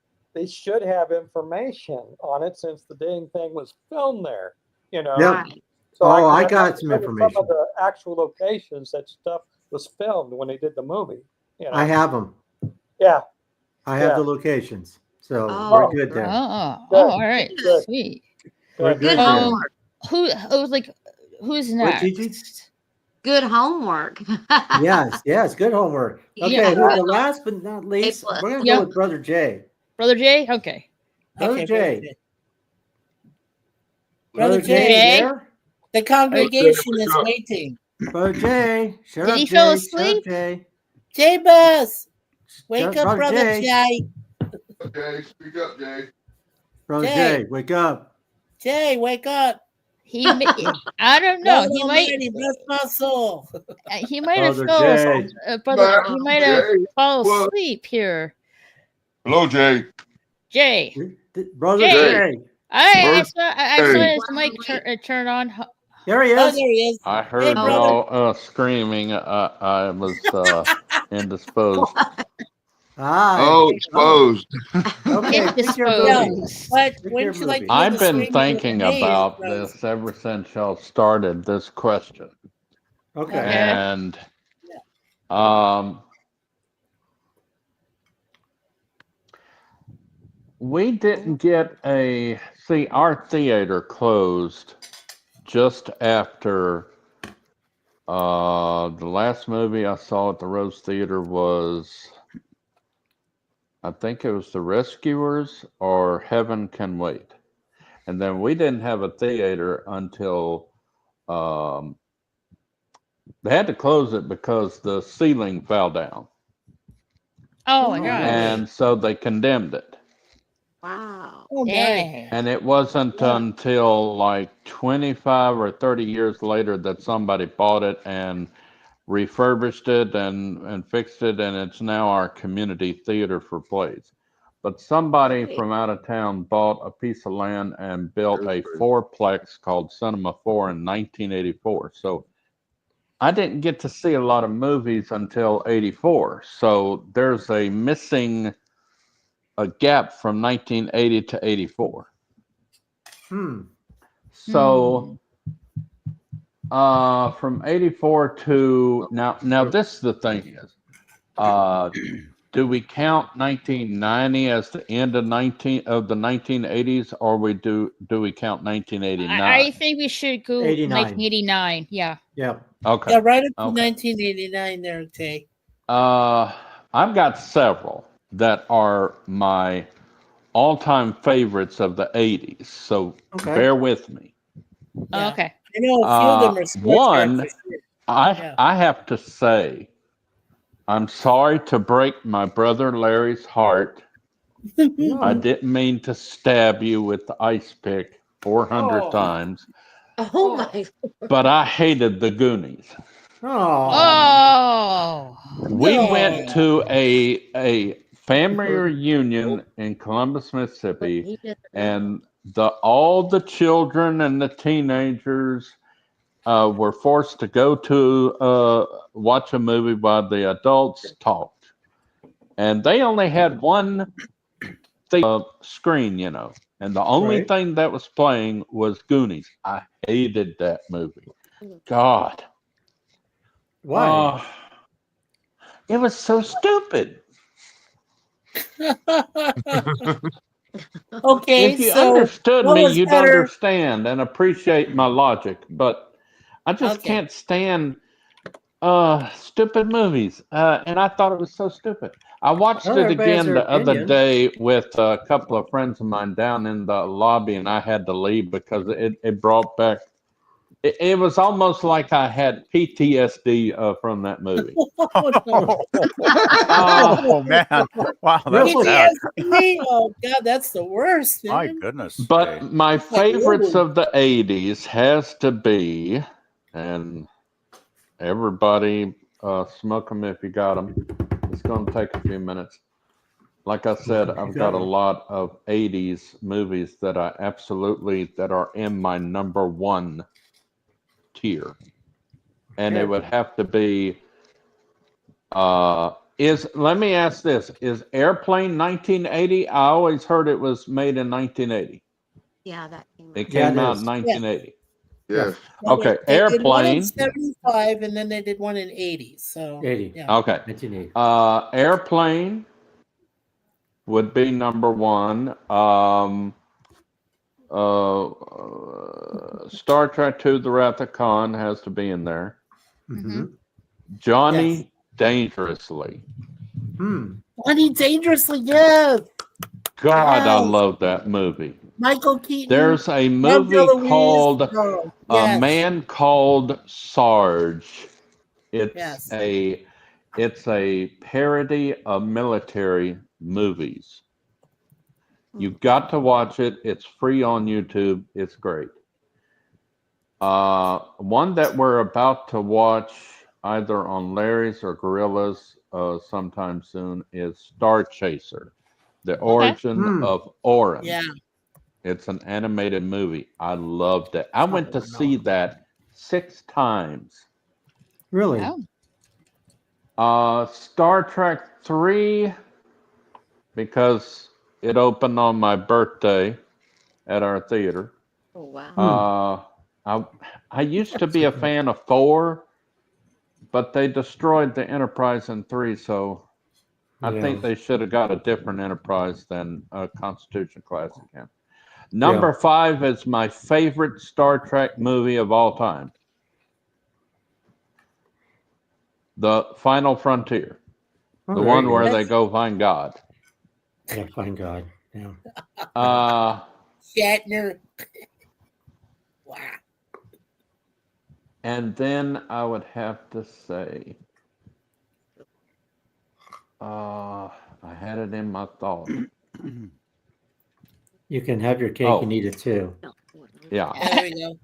should have information on it since the dang thing was filmed there. Yep. So I got some some information. of the actual locations that stuff was filmed when they did the movie. I have them. Yeah. I have Yeah. the locations, so Oh, we're good there. Oh, Good. all right, Good. sweet. We're Good. good Good there. homework. Who's What, next? Gigi? Good homework. Yes, good homework. Okay, Yeah. the last but not least, plus. we're gonna Yep. go with Brother Jay. Brother Jay? Okay. Brother Okay, Jay. Brother Jay, Jay? there? The congregation is waiting. Brother Jay, shut Did up, he fall Jay. Shut asleep? up, Jay. Jay Buzz, wake Shut- up, Brother Jay. Okay, speak up, Jay. Brother Jay. Jay, wake up. Jay, wake up. I don't know. God He might. Almighty, bless my soul. He might have Brother fell. Jay. Brother, he might have Jay, fall what? asleep here. Hello, Jay. Jay. Brother Jay. Jay. I saw Jay. his mic turn on. There he Oh, is. there he is. I Hey, heard brother. y'all screaming. I was indisposed. Ah. Oh, exposed. Okay, pick your Indisposed. movie. But Pick wouldn't your you like movie. to know I've the been screaming thinking with me, about Rose? this ever since y'all started this question. Okay. And we didn't get our theater closed just after the last movie I saw at the Rose Theater was, I think it was The Rescuers or Heaven Can Wait. And then we didn't have a theater until they had to close it because the ceiling fell down. Oh my gosh. And so they condemned it. Wow. Oh, my. Dang. And it wasn't until like 25 or 30 years later that somebody bought it and refurbished it and fixed it, and it's now our community theater for plays. But somebody from out of town bought a piece of land and built a fourplex called Cinema 4 in 1984. So I didn't get to see a lot of movies until 84. So there's a gap from 1980 to 84. So from 84 to now this is the thing is, do we count 1990 as the end of the 1980s, or do we count 1989? I think we should go 89. 1989. Yeah. Yeah. Okay. Yeah, right up to Okay. 1989 there, Jay. I've got several that are my all-time favorites of the 80s, so bear with me. Yeah. Okay. I know a few of them are sports One, cars for sure. I have to say, I'm sorry to break my brother Larry's heart. I didn't mean to stab you with the ice pick 400 times, Oh my. but I hated the Goonies. Oh. We went to a family reunion in Columbus, Mississippi, and all the children and the teenagers were forced to go to watch a movie while the adults talked. And they only had one screen, and the only thing that was playing was Goonies. I hated that movie. God. Why? It was so stupid. Okay, if you so understood what me, was you'd better? understand and appreciate my logic. But I just Okay. can't stand stupid movies. And I thought it was so stupid. I watched Well, it everybody has again their the other opinion. day with a couple of friends of mine down in the lobby, and I had to leave because it brought back. It was almost like I had PTSD from that movie. Oh man! Wow, that's sad. PTSD? Oh God, that's the worst. My Man. goodness. But Jay. my favorites of the 80s has to be, and everybody smoke them if you got them. It's going to take a few minutes. Like I said, I've got a lot of 80s movies that are in my number one tier. And it would have to be, let me ask this, is Airplane 1980? I always heard it was made in 1980. Yeah, that came out. It came out in is. 1980. Yes. Okay, They did one in Airplane. 75 and then they did one in 80. So 80. yeah. Okay. 1980. Airplane, would be number one. Star Trek II: The Wrath of Khan has to be in there. Mm-hmm. Johnny Dangerously. Johnny Dangerously, yes. God, I Yes. love that movie. Michael Keaton. There's a Dom movie DeLuise. called Oh, A yes. Man Called Sarge. It's Yes. a parody of military movies. You've got to watch it. It's free on YouTube. It's great. One that we're about to watch either on Larry's or Gorilla's sometime soon is Star Chaser, the origin of Orin. Yeah. It's an animated movie. I loved it. I went to see that 6 times. Really? Star Trek 3, because it opened on my birthday at our theater. Oh, wow. I used to be a fan of 4, but they destroyed the Enterprise in 3, so I think they should have got a different Enterprise than a Constitution class again. Number 5 is my favorite Star Trek movie of all time. The Final Frontier. The one where they go find God. Yeah, find God. Yeah. Shatner. Wow. And then I would have to say, I had it in my thought. You can have your cake and eat it too. Yeah. There we go.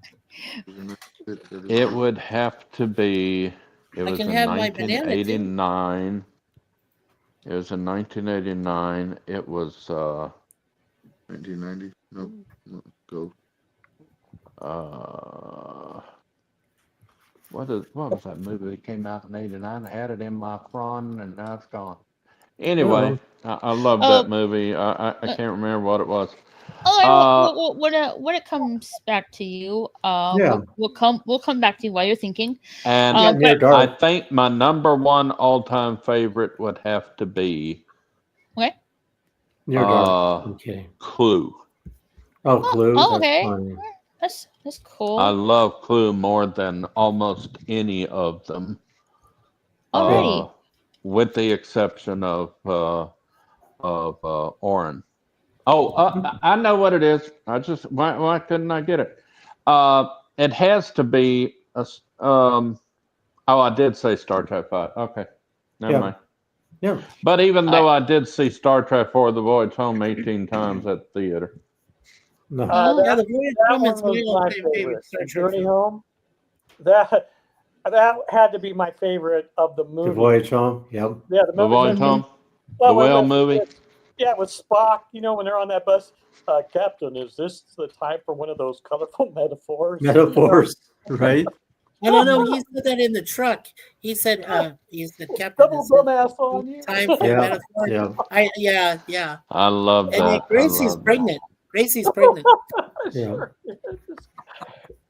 It would have to be, it was can in have my banana, too. 1989. It was in 1989. It was 1990. Nope. Go. What was that movie that came out in 89? I had it in my phone and now it's gone. Anyway, I love that movie. I can't remember what it was. When it comes back to you, we'll come back to you while you're thinking. And I think my number 1 all-time favorite would have to be Near Dark. Okay. Clue. Oh, Clue. Oh, That's okay. funny. That's cool. I love Clue more than almost any of them. Alrighty. With the exception of Orin. I know what it is. Why couldn't I get it? It has to be I did say Star Trek 5. Okay. Never mind. Yeah. But even though I did see Star Trek 4: The Voyage Home 18 times at the theater. No. Yeah, the Voyage That Home one is was my my favorite favorite. Star The Trek Journey film. Home. That had to be my favorite of the movie. The Voyage Home. Yep. Yeah, the The movie. Voyage Home? Well, The whale with- movie? with Spock, when they're on that bus. Captain, is this the time for one of those colorful metaphors? Metaphors, right? No, he said that in the truck. He said, Captain, Double is dumbass on you. time for Yeah, metaphor. yeah. I love that. And then Gracie's pregnant. Gracie's pregnant. Yeah.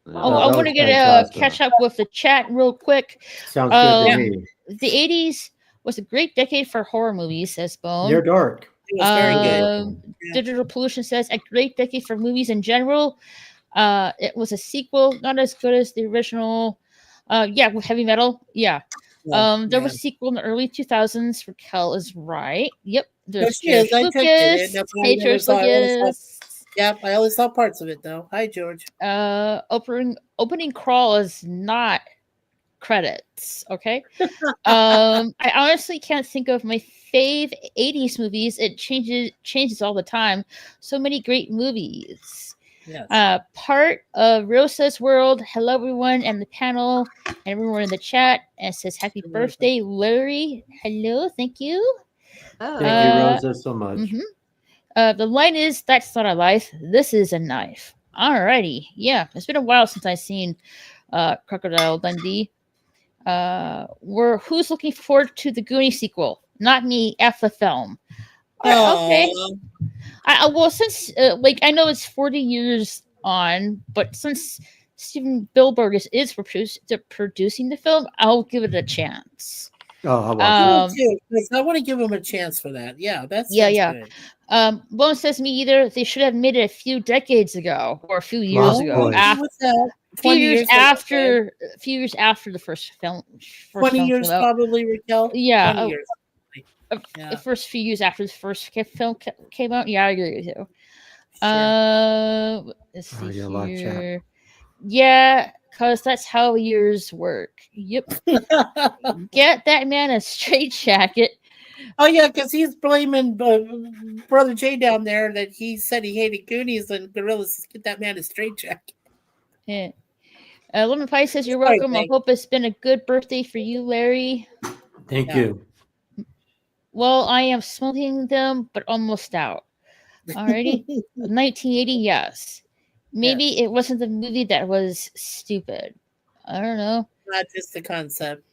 I that want to was get fantastic. catch up with the chat real quick. Sounds good to me. The 80s was a great decade for horror movies, says Bone. Near Dark. It was very good. Digital Pollution says a great decade for movies in general. It was a sequel, not as good as the original. With Heavy Metal. Yeah. There was a sequel in the early 2000s. Raquel is right. Yep. There's she is. George I texted it. Lucas. That's why I Hey, never George saw it. Lucas. Yep, I always saw parts of it though. Hi, George. Opening crawl is not credits. Okay. I honestly can't think of my fave 80s movies. It changes all the time. So many great movies. Yes. Part of Rosa's World. Hello, everyone, and the panel, and everyone in the chat. And it says, "Happy birthday, Larry." Hello, thank you. Oh. Thank you, Rosa, so much. The line is, "That's not a life. This is a knife." Alrighty, yeah. It's been a while since I've seen Crocodile Dundee. Who's looking forward to the Goonies sequel? Not me. F the film. Okay. Well, since I know it's 40 years on, but since Steven Spielberg is producing the film, I'll give it a chance. Oh, I'll watch I will Um, too, 'cause I want to give him a chance for that. Yeah, that yeah, sounds yeah. good. Bone says me either. They should have made it a few decades ago or a few years Lost ago. Boys. Agree with that. A few 20 years years ago, man. a few years after the first 20 film years came out. probably, Raquel. Yeah, 20 years. Yeah. the first few years after the first film came out. Yeah, I agree with you. Sure. Let's Oh, see you're a lot of chat. here. Yeah, because that's how years work. Yep. Get that man a straight jacket. Oh yeah, because he's blaming Brother Jay down there that he said he hated Goonies and Gorillas. Get that man a straight jacket. Yeah. Lemon Pie says you're Sorry, welcome. I Meg. hope it's been a good birthday for you, Larry. Thank Yeah. you. Well, I am smoking them, but almost out. Alrighty. 1980, yes. Maybe it wasn't the movie that was stupid. I don't know. Not just the concept.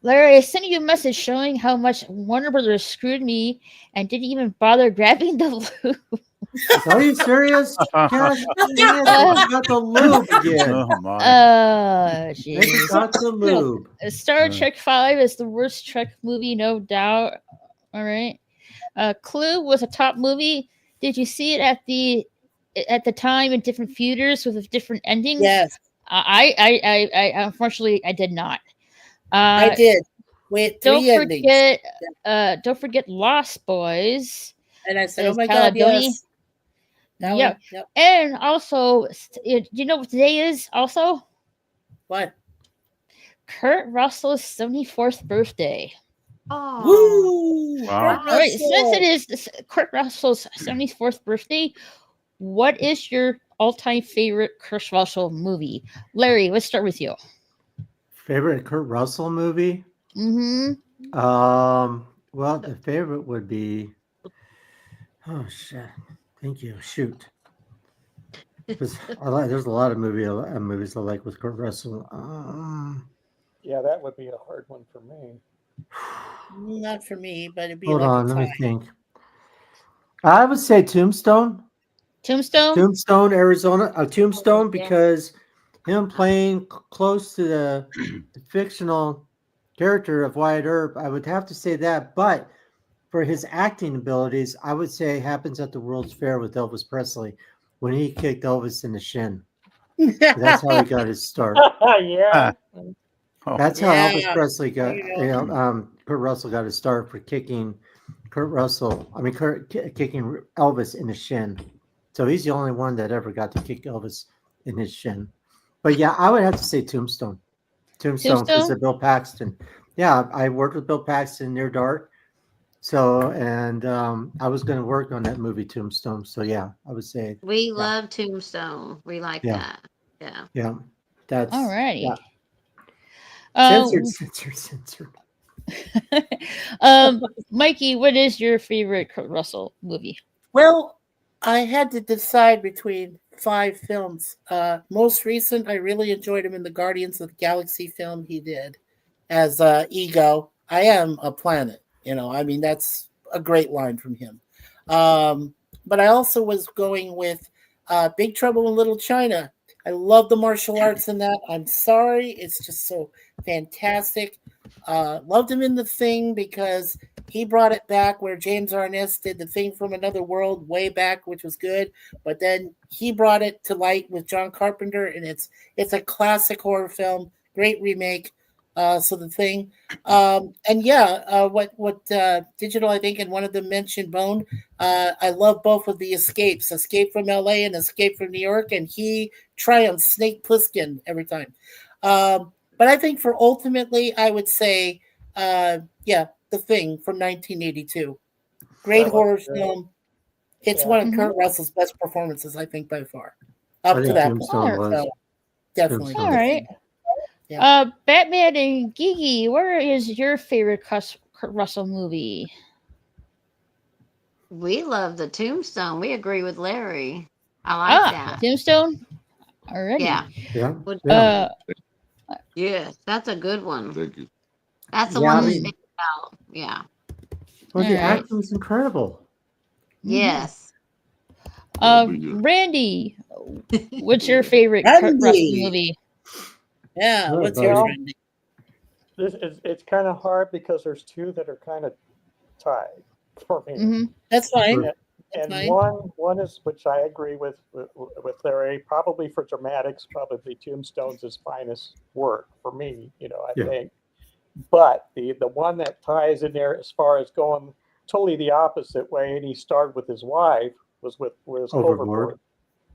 Larry, I sent you a message showing how much Warner Brothers screwed me and didn't even bother grabbing the lube. Are you serious? Gosh, dang it, they got the lube again. Oh my. They Jeez. got the lube. Star Trek 5 is the worst Trek movie, no doubt. All right. Clue was a top movie. Did you see it at the time in different theaters with different endings? Yes, I unfortunately I did not. I did. With Don't 3 endings. don't forget Lost Boys. And I said, Says oh my God, Caledoni. yes. That Yep. one, yep. And also, do you know what today is also? What? Kurt Russell's 74th birthday. Oh, Woo! Wow. Kurt All right, since Russell. it is Kurt Russell's 74th birthday, what is your all-time favorite Kurt Russell movie? Larry, let's start with you. Favorite Kurt Russell movie? Mm-hmm. Well, the favorite would be. Oh shit! Thank you. Shoot. There's a lot of movies I like with Kurt Russell. Yeah, that would be a hard one for me. Not for me, but it'd be Hold like on, a let me tie. think. I would say Tombstone. Tombstone, Arizona. Tombstone, because him playing close to the fictional character of Wyatt Earp, I would have to say that. But for his acting abilities, I would say Happens at the World's Fair with Elvis Presley when he kicked Elvis in the shin. That's how he got his start. Yeah. That's how Yeah. Elvis Presley got, There you go. Kurt Russell got his start for kicking kicking Elvis in the shin. So he's the only one that ever got to kick Elvis in his shin. But yeah, I would have to say Tombstone. Tombstone because of Bill Paxton. Yeah, I worked with Bill Paxton Near Dark. So, and I was going to work on that movie Tombstone. So yeah, I would say. we love Tombstone. We like Yeah. that. Yeah. Yeah, that's All righty. yeah. Censored. Mikey, what is your favorite Kurt Russell movie? Well, I had to decide between 5 films. Most recent, I really enjoyed him in the Guardians of the Galaxy film he did as Ego. I am a planet. I mean, that's a great line from him. But I also was going with Big Trouble in Little China. I love the martial arts in that. I'm sorry. It's just so fantastic. Loved him in The Thing because he brought it back where James Arness did The Thing from Another World way back, which was good. But then he brought it to light with John Carpenter, and it's a classic horror film, great remake. So The Thing, and yeah, what Digital, I think, and one of them mentioned Bone. I love both of the Escapes, Escape from LA and Escape from New York, and he triumphs Snake Plissken every time. But I think for ultimately, I would say, The Thing from 1982, great horror film. It's one of Kurt Russell's best performances, I think, by far, up to that point. So, definitely. All right. Batman and Gigi, where is your favorite Kurt Russell movie? We love the Tombstone. We agree with Larry. I like that. Tombstone? Already. Yeah. Yes, that's a good one. Thank you. That's the Yeah, one I that mean- stands out. Yeah. Well, the Alright. acting's incredible. Yes. Randy, what's your favorite Kurt Randy. Russell movie? Yeah, Good, what's buddy. yours, Randy? it's kind of hard because there's two that are kind of tied for me. Hmm. That's fine. And, That's and fine. one is, which I agree with Larry, probably for dramatics, probably Tombstone's his finest work for me, I Yeah. think. But the one that ties in there as far as going totally the opposite way, and he starred with his wife, was Overboard.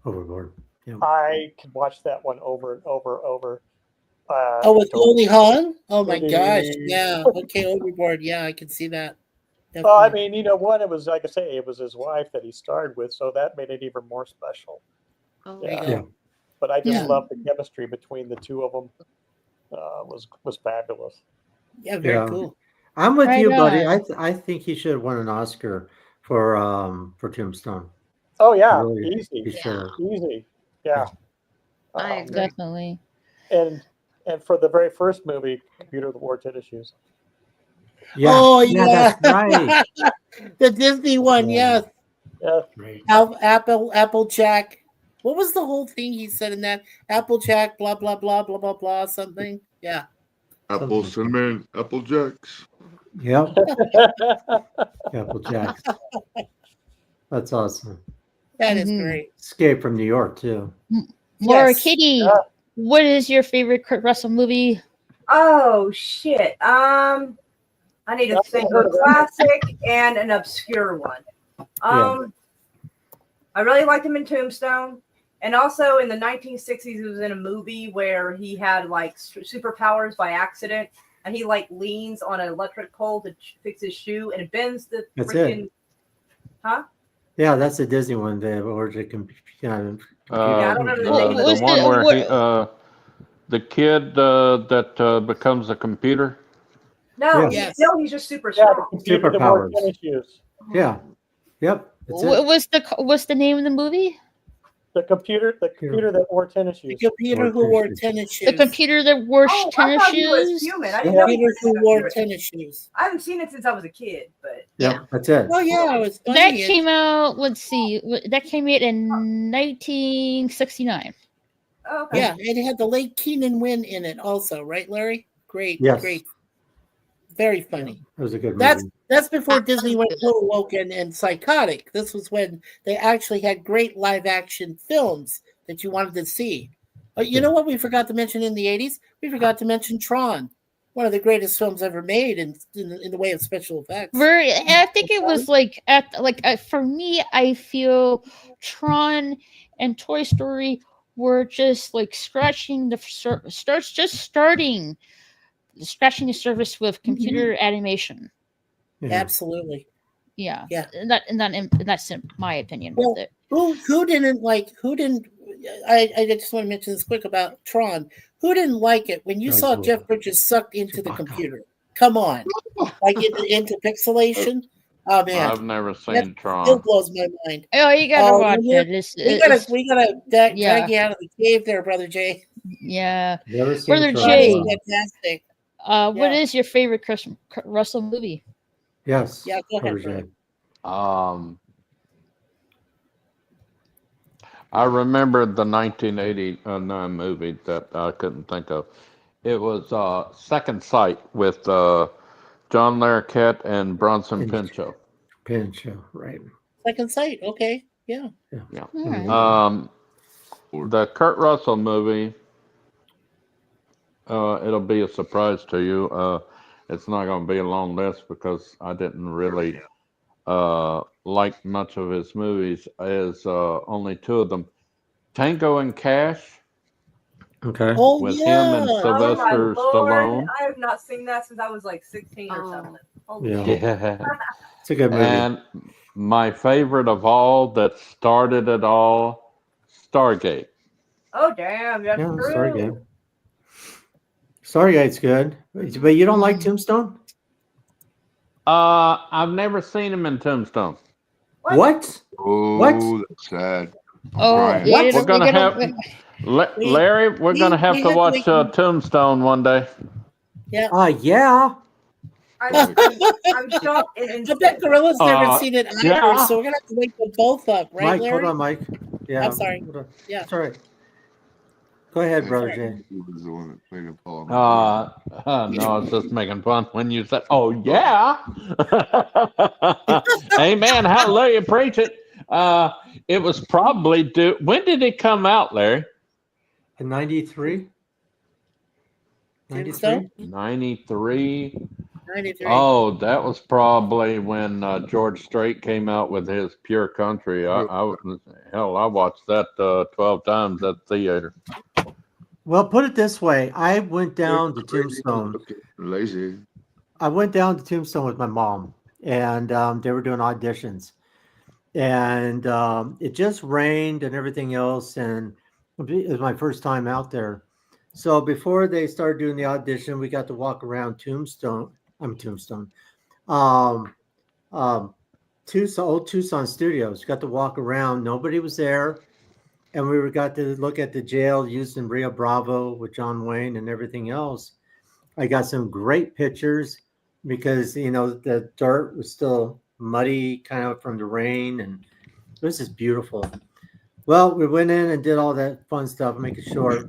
Overboard. Yeah. I could watch that one over and over and over. Oh, with Goldie Hawn? Oh my Goldie- gosh. Yeah. Okay, Overboard. Yeah, I can see that. Well, I Definitely. mean, one, it was, like I say, it was his wife that he starred with, so that made it even more special. Oh, There you Yeah. go. Yeah. But I just Yeah. love the chemistry between the two of them. Was fabulous. Yeah, very Yeah. cool. I'm with Right you, buddy. on. I think he should have won an Oscar for Tombstone. Oh yeah, Really, easy, he should have. easy. Yeah. I Um, agree. Definitely. and for the very first movie, Computer that Wore Tennis Shoes. Yeah. Oh yeah, yeah. that's right. The Disney one, Yeah. yes. Yeah. Right. Applejack. What was the whole thing he said in that? Applejack, blah blah blah blah blah blah something. Yeah. Apple cinnamon, apple jacks. Yep. Apple Jacks. That's awesome. That is Mhm. great. Escape from New York too. Laura Yes. Kitty, Yeah. what is your favorite Kurt Russell movie? Oh shit. I need to I've think heard of a of that. classic and an obscure one. I really liked him in Tombstone. And also in the 1960s, he was in a movie where he had like superpowers by accident, and he like leans on an electric pole to fix his shoe, and it bends the That's freaking. it. Huh? Yeah, that's a Disney one. The origin. Yeah, I don't remember the What name of was The one the- where what- the kid that becomes a computer. No, Yes. no, he's just super Yeah, the strong. Computer that Wore Superpowers. Tennis Shoes. Yeah. Yep. That's What it. was the name of the movie? The computer that wore tennis The shoes. computer who wore tennis shoes. The computer that wore Oh, I tennis thought he was shoes. human. I didn't Yeah. know he Computer was who a wore computer. tennis shoes. I haven't seen it since I was a kid, but Yeah. That's it. Oh yeah, it was funny. That came out. Let's see. That came out in 1969. oh, okay. Yeah, it had the late Keenan Wynn in it also, right, Larry? Great, Yes. great. Very funny. It was a good That's movie. that's before Disney went full woke and psychotic. This was when they actually had great live action films that you wanted to see. But you know what we forgot to mention in the 80s? We forgot to mention Tron, one of the greatest films ever made in the way of special effects. And I think it was for me, I feel Tron and Toy Story were just like scratching the scratching the surface with computer animation. Yeah. Absolutely. Yeah, Yeah. and that's my opinion Well, with it. Who didn't I just want to mention this quick about Tron. Who didn't like it when you Oh, saw cool. Jeff Bridges sucked into the Chewbacca. computer? Come on. Like into pixelation? Oh man. I've never seen That still Tron. blows my mind. Oh, you gotta Oh, watch yeah. it. We gotta drag yeah. you out of the cave there, Brother Jay. Yeah. Never seen Brother Tron. Tron is Jay. fantastic. What Yeah. is your favorite Kurt Russell movie? Yes. Yeah, go ahead, Protege. brother. I remember the 1989 movie that I couldn't think of. It was Second Sight with John Larroquette and Bronson Pinchot. Pinchot, right. Second Sight, okay. Yeah. Yeah. Alright. The Kurt Russell movie, it'll be a surprise to you. It's not going to be a long list because I didn't really like much of his movies. Is only two of them, Tango and Cash Okay. Oh with yeah. him and Oh my Sylvester lord! Stallone. I have not seen that since I was like 16 or Oh. something. Holy Yeah. shit. Yeah. It's a good movie. And my favorite of all that started it all, Stargate. Oh damn, that's Yeah, true. Stargate. Stargate's good. But you don't like Tombstone? I've never seen him in Tombstone. What? Oh, What? that's sad. Oh, Brian. yeah, We're gonna have Larry. We're gonna have we to have to watch make- Tombstone one day. Yeah. I'm shocked and I bet Gorilla's never Uh, seen it either, yeah. so we're gonna have to wake them both up, right, Mike, Larry? hold on, Mike. Yeah. I'm sorry. hold on. Yeah. That's all right. Go ahead, brother Jay. He was the one that played him fall. No, I was just making fun when you said, "Oh yeah." Amen. Hallelujah. Preach it. It was probably due. When did it come out, Larry? In 93? Tombstone? 93. 93. Oh, that was probably when George Strait came out with his Pure Country. I watched that 12 times at the theater. Well, put it this way. I went down to Tombstone. Lazy. I went down to Tombstone with my mom, and they were doing auditions. And it just rained and everything else, and it was my first time out there. So before they started doing the audition, we got to walk around Tucson, old Tucson Studios. Got to walk around. Nobody was there. And we got to look at the jail used in Rio Bravo with John Wayne and everything else. I got some great pictures because, the dirt was still muddy kind of from the rain. And it was just beautiful. Well, we went in and did all that fun stuff, make it short.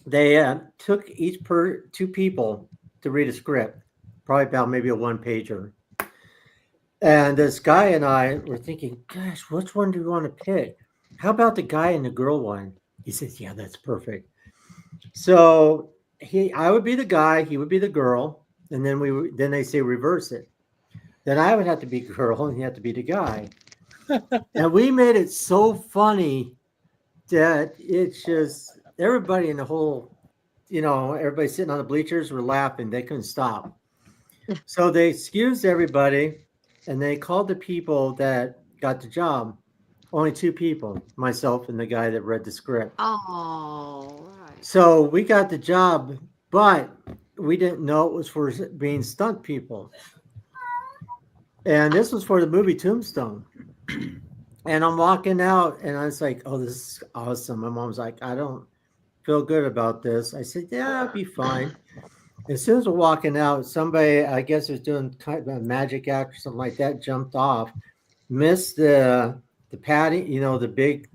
They took two people to read a script, probably about maybe a one-pager. And this guy and I were thinking, gosh, which one do we want to pick? How about the guy and the girl one? He says, yeah, that's perfect. So I would be the guy, he would be the girl, and then they say reverse it. Then I would have to be girl and he had to be the guy. And we made it so funny that it's just everybody in the whole, everybody sitting on the bleachers were laughing. They couldn't stop. So they excused everybody and they called the people that got the job. Only two people, myself and the guy that read the script. Oh, right. So we got the job, but we didn't know it was for being stunt people. And this was for the movie Tombstone. And I'm walking out and I was like, oh, this is awesome. My mom's like, I don't feel good about this. I said, yeah, I'll be fine. As soon as we're walking out, somebody, I guess was doing kind of a magic act or something like that, jumped off, missed the padding, the big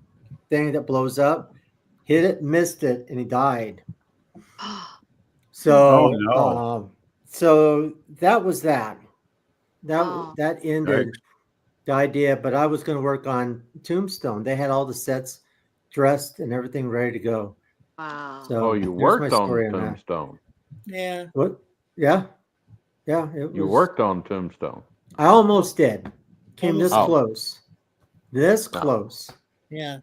thing that blows up, hit it, missed it, and he died. So, so that was that. That ended the idea, but I was going to work on Tombstone. They had all the sets dressed and everything ready to go. Wow. So you there's worked my on story that. Tombstone. Yeah. What? Yeah. You worked on Tombstone. I almost did. Came this Oh. close. This close. Yeah.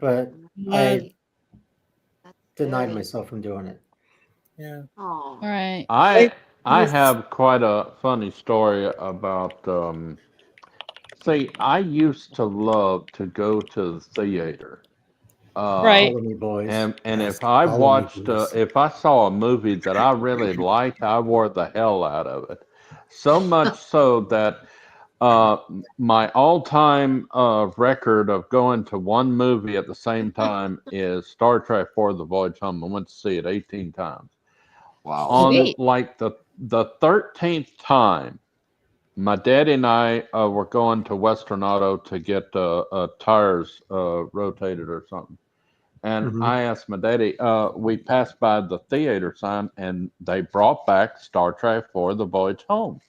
But Right. I denied myself from doing it. Yeah. Oh. All right. I have quite a funny story about. See, I used to love to go to the theater. Right. Follow me, boys. And Yes, if I follow me, watched, please. if I saw a movie that I really liked, I wore the hell out of it. So much so that my all-time record of going to one movie at the same time is Star Trek IV: The Voyage Home. I went to see it 18 times. Wow. On Sweet. like the 13th time, my daddy and I were going to Western Auto to get tires rotated or something. And I asked my daddy, we passed by the theater sign and they brought back Star Trek IV: The Voyage Home.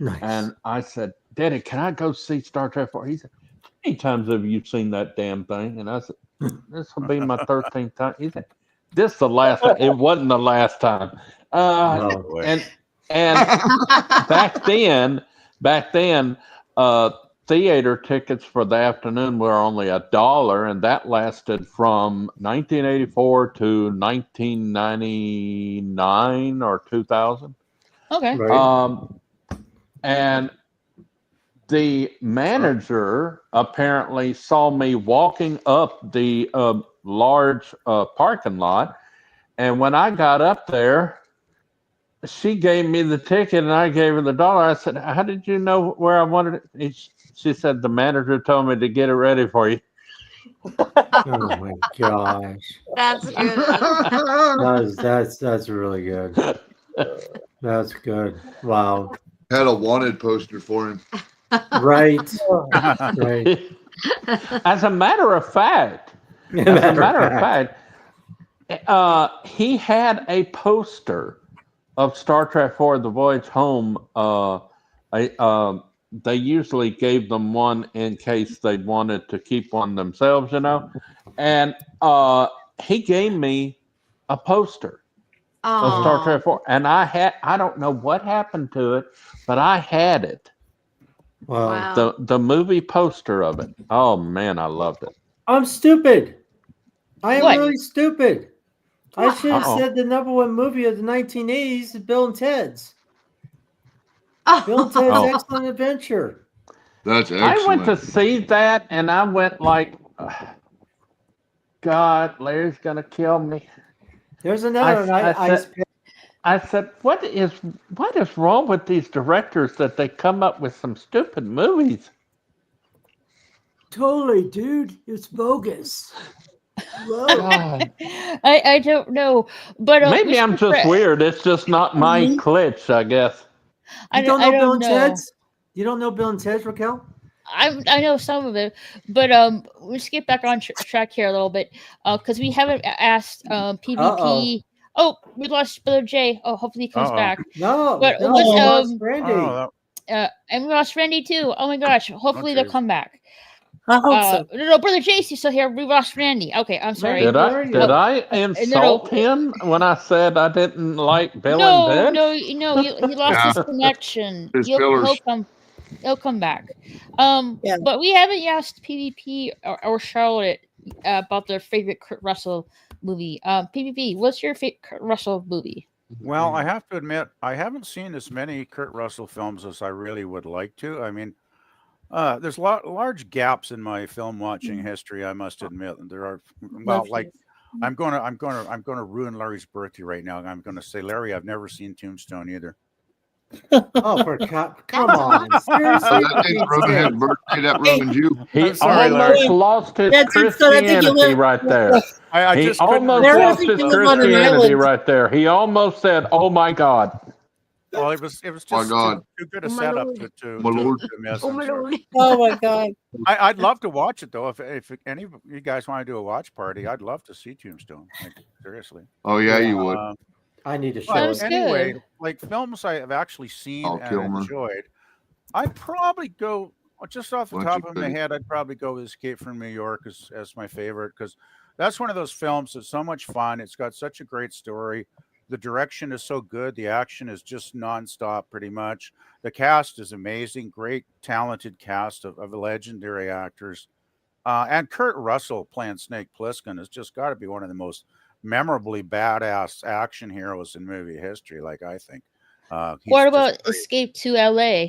Nice. And I said, Daddy, can I go see Star Trek IV? He said, how many times have you seen that damn thing? And I said, this will be my 13th time. He said, this is the last time. It wasn't the last time. And back then, theater tickets for the afternoon were only $1, and that lasted from 1984 to 1999 or 2000. Okay. Right. And the manager apparently saw me walking up the large parking lot, and when I got up there, she gave me the ticket and I gave her the $1. I said, how did you know where I wanted it? She said, the manager told me to get it ready for you. Oh my gosh. That's good. That's really good. That's good. Wow. Had a wanted poster for him. Right. Right. As a matter of fact, He had a poster of Star Trek IV: The Voyage Home. They usually gave them one in case they wanted to keep one themselves, And he gave me a poster of Star Trek IV, and I don't know what happened to it, but I had it. Wow. The movie poster of it. Oh man, I loved it. I'm stupid. I am What? really stupid. I should have Uh-oh. said the #1 movie of the 1980s is Bill and Ted's. Bill and Ted's Oh. Excellent Adventure. That's I went excellent. to see that, and I went like, God, Larry's gonna kill me. There's another one. I said, what is wrong with these directors that they come up with some stupid movies? Totally, dude. It's bogus. God. I don't know, but Maybe I'm just weird. It's just not my glitch, I guess. You don't know Bill and Ted's? You don't know Bill and Ted's, Raquel? I know some of it, but let's get back on track here a little bit, because we haven't asked PvP. Uh-oh. Oh, we lost Brother Jay. Oh, hopefully he comes back. No, but no, let's we lost Randy. and we lost Randy too. Oh my gosh! Hopefully they'll come back. I hope so. No, Brother Jay's still here. We lost Randy. Okay, I'm sorry. Did I insult him when I said I didn't like Bill and Ted? No, he lost his connection. He'll come back. But we haven't asked PvP or Charlotte about their favorite Kurt Russell movie. PvP, what's your favorite Kurt Russell movie? Well, I have to admit, I haven't seen as many Kurt Russell films as I really would like to. I mean, there's large gaps in my film watching history. I must admit, and there are. Well, like, I'm gonna ruin Larry's birthday right now. I'm gonna say, Larry, I've never seen Tombstone either. Oh, come on! Seriously, that ruined you. He sorry, almost lost his Christianity right there. I He just couldn't almost resist lost his Christianity right there. He almost said, "Oh my God." Well, it was just My God. too good a Oh my setup Lord. to My Lord. miss. Oh I'm my sorry. Lord. Oh my God. I'd love to watch it though. If any of you guys want to do a watch party, I'd love to see Tombstone. Like, seriously. Oh yeah, you would. I need to show But it. anyway, like films I have actually seen Oh, and Kilmer. enjoyed, I'd probably go just off the Why don't top you of my pick it? head. I'd probably go with Escape from New York as my favorite because that's one of those films that's so much fun. It's got such a great story. The direction is so good. The action is just nonstop, pretty much. The cast is amazing. Great, talented cast of legendary actors. And Kurt Russell playing Snake Plissken has just got to be one of the most memorably badass action heroes in movie history. Like, I think. What about Escape to LA?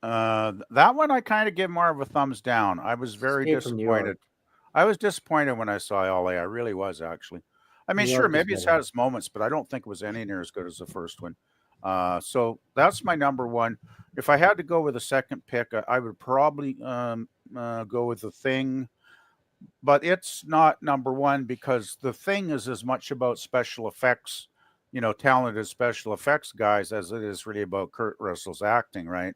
That one I kind of give more of a thumbs down. I was very Escape from New York. disappointed. I was disappointed when I saw LA. I really was, actually. I mean, New sure, York is maybe it's better. had its moments, but I don't think it was any near as good as the first one. So that's my number one. If I had to go with a second pick, I would probably go with The Thing, but it's not number one because The Thing is as much about special effects, talented special effects guys, as it is really about Kurt Russell's acting, right?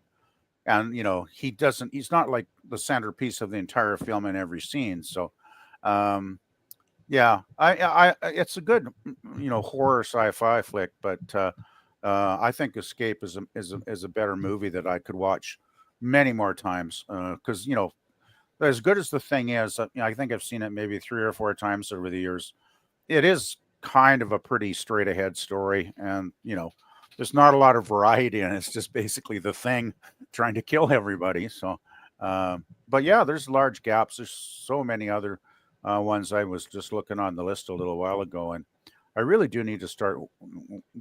And he's not like the centerpiece of the entire film in every scene. So, yeah, it's a good, horror sci-fi flick, but I think Escape is a better movie that I could watch many more times. Because as good as The Thing is, I think I've seen it maybe 3 or 4 times over the years. It is kind of a pretty straight ahead story, and there's not a lot of variety in it. It's just basically The Thing trying to kill everybody. So, but yeah, there's large gaps. There's so many other ones. I was just looking on the list a little while ago, and I really do need to start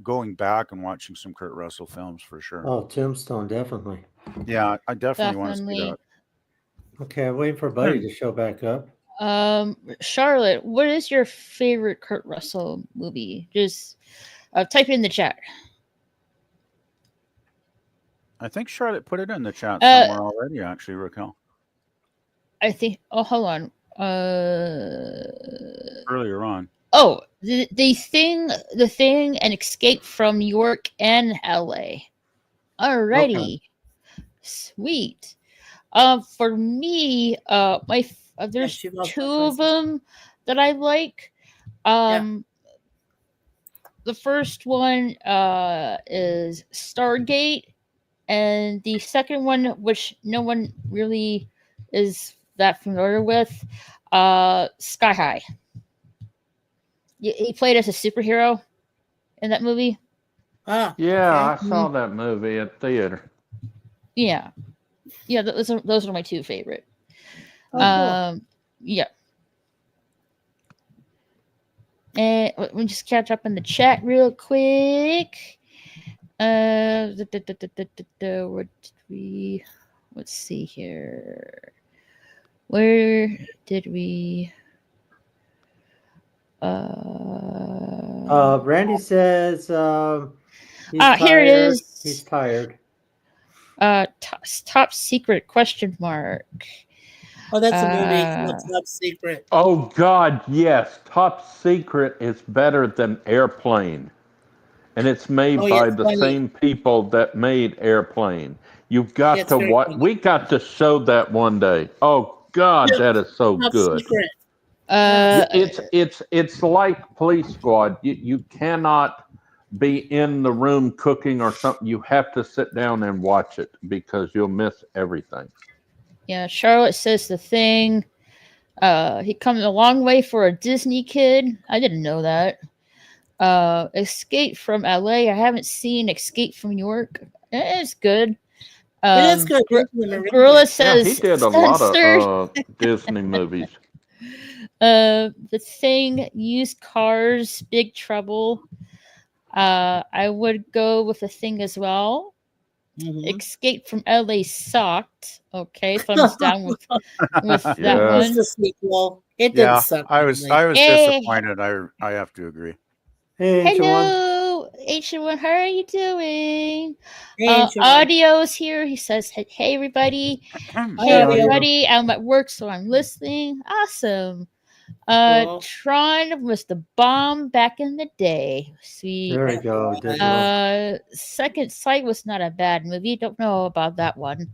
going back and watching some Kurt Russell films for sure. Oh, Tombstone, definitely. Yeah, I definitely want to see that. Okay, I'm waiting for Buddy to show back up. Charlotte, what is your favorite Kurt Russell movie? Just type it in the chat. I think Charlotte put it in the chat somewhere already, actually, Raquel. I think. Oh, hold on. Earlier on. Oh, the thing, and Escape from New York and LA. Alrighty, Okay. Sweet. For me, there's she loves two my of them that I like. the first one is Stargate, and the second one, which no one really is that familiar with, Sky High. He played as a superhero in that movie. Ah, Yeah, okay. I saw that movie at theater. Yeah, those are my two favorite. Oh, cool. Yeah. And let me just catch up in the chat real quick. Where did we? Let's see here. Where did we? Randy says he's here it tired. is. He's tired. Top secret question mark. Oh, that's a movie. It's Top Secret. Oh God, yes. Top Secret is better than Airplane. And it's made Oh, by yes, the funny. same people that made Airplane. You've got It's to very watch. funny. We got to show that one day. Oh God, that is so Top good. Secret. It's like Police Squad. You cannot be in the room cooking or something. You have to sit down and watch it because you'll miss everything. Yeah, Charlotte says The Thing. He comes a long way for a Disney kid. I didn't know that. Escape from LA. I haven't seen Escape from New York. It's good. It is good. Gorilla Yeah, says he did a lot censored. of Disney movies. The Thing, Used Cars, Big Trouble. I would go with The Thing as well. Escape from LA sucked. Okay, thumbs down with that one. It's the sequel. It didn't suck. I was Hey. disappointed. I have to agree. Hey, Hello, Ancient One. How are you doing? Hey, Ancient One. Audio's here. He says, "Hey, everybody. Hey, everybody. I'm at work, so I'm listening. Awesome. Cool. Tron was the bomb back in the day. Sweet. There we go. Second Sight was not a bad movie. Don't know about that one.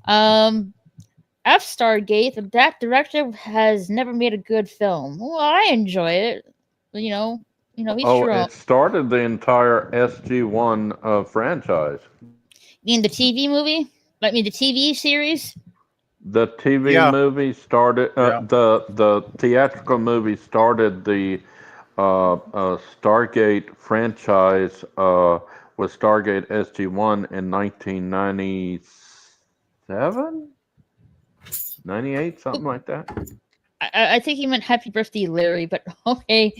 F Stargate. That director has never made a good film. Well, I enjoy it. You know, he's true. It started the entire SG-1 franchise. You mean the TV movie? Like the TV series? The TV movie started. The theatrical movie started the Stargate franchise. Was Stargate SG-1 in 1997, 98, something like that. I think he meant Happy Birthday, Larry, but okay.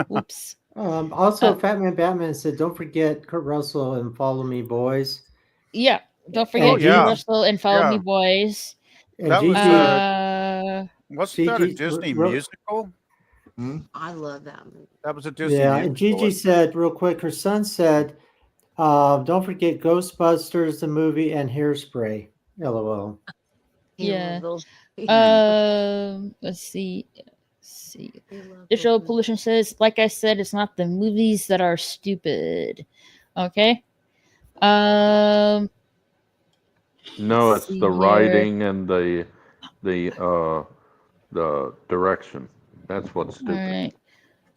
Whoops. Also, Fatman Batman said, "Don't forget Kurt Russell and Follow Me, Boys." Yeah, don't forget Kurt Russell and Follow Me, Boys. And That Gigi, wasn't that a Disney musical? I love that movie. That was a Disney yeah, musical. and Gigi said real quick. Her son said, "Don't forget Ghostbusters, the movie, and Hairspray." LOL. Yeah. Let's see. Digital Pollution says, like I said, it's not the movies that are stupid. Okay. No, it's the writing and the direction. That's what's stupid. All right.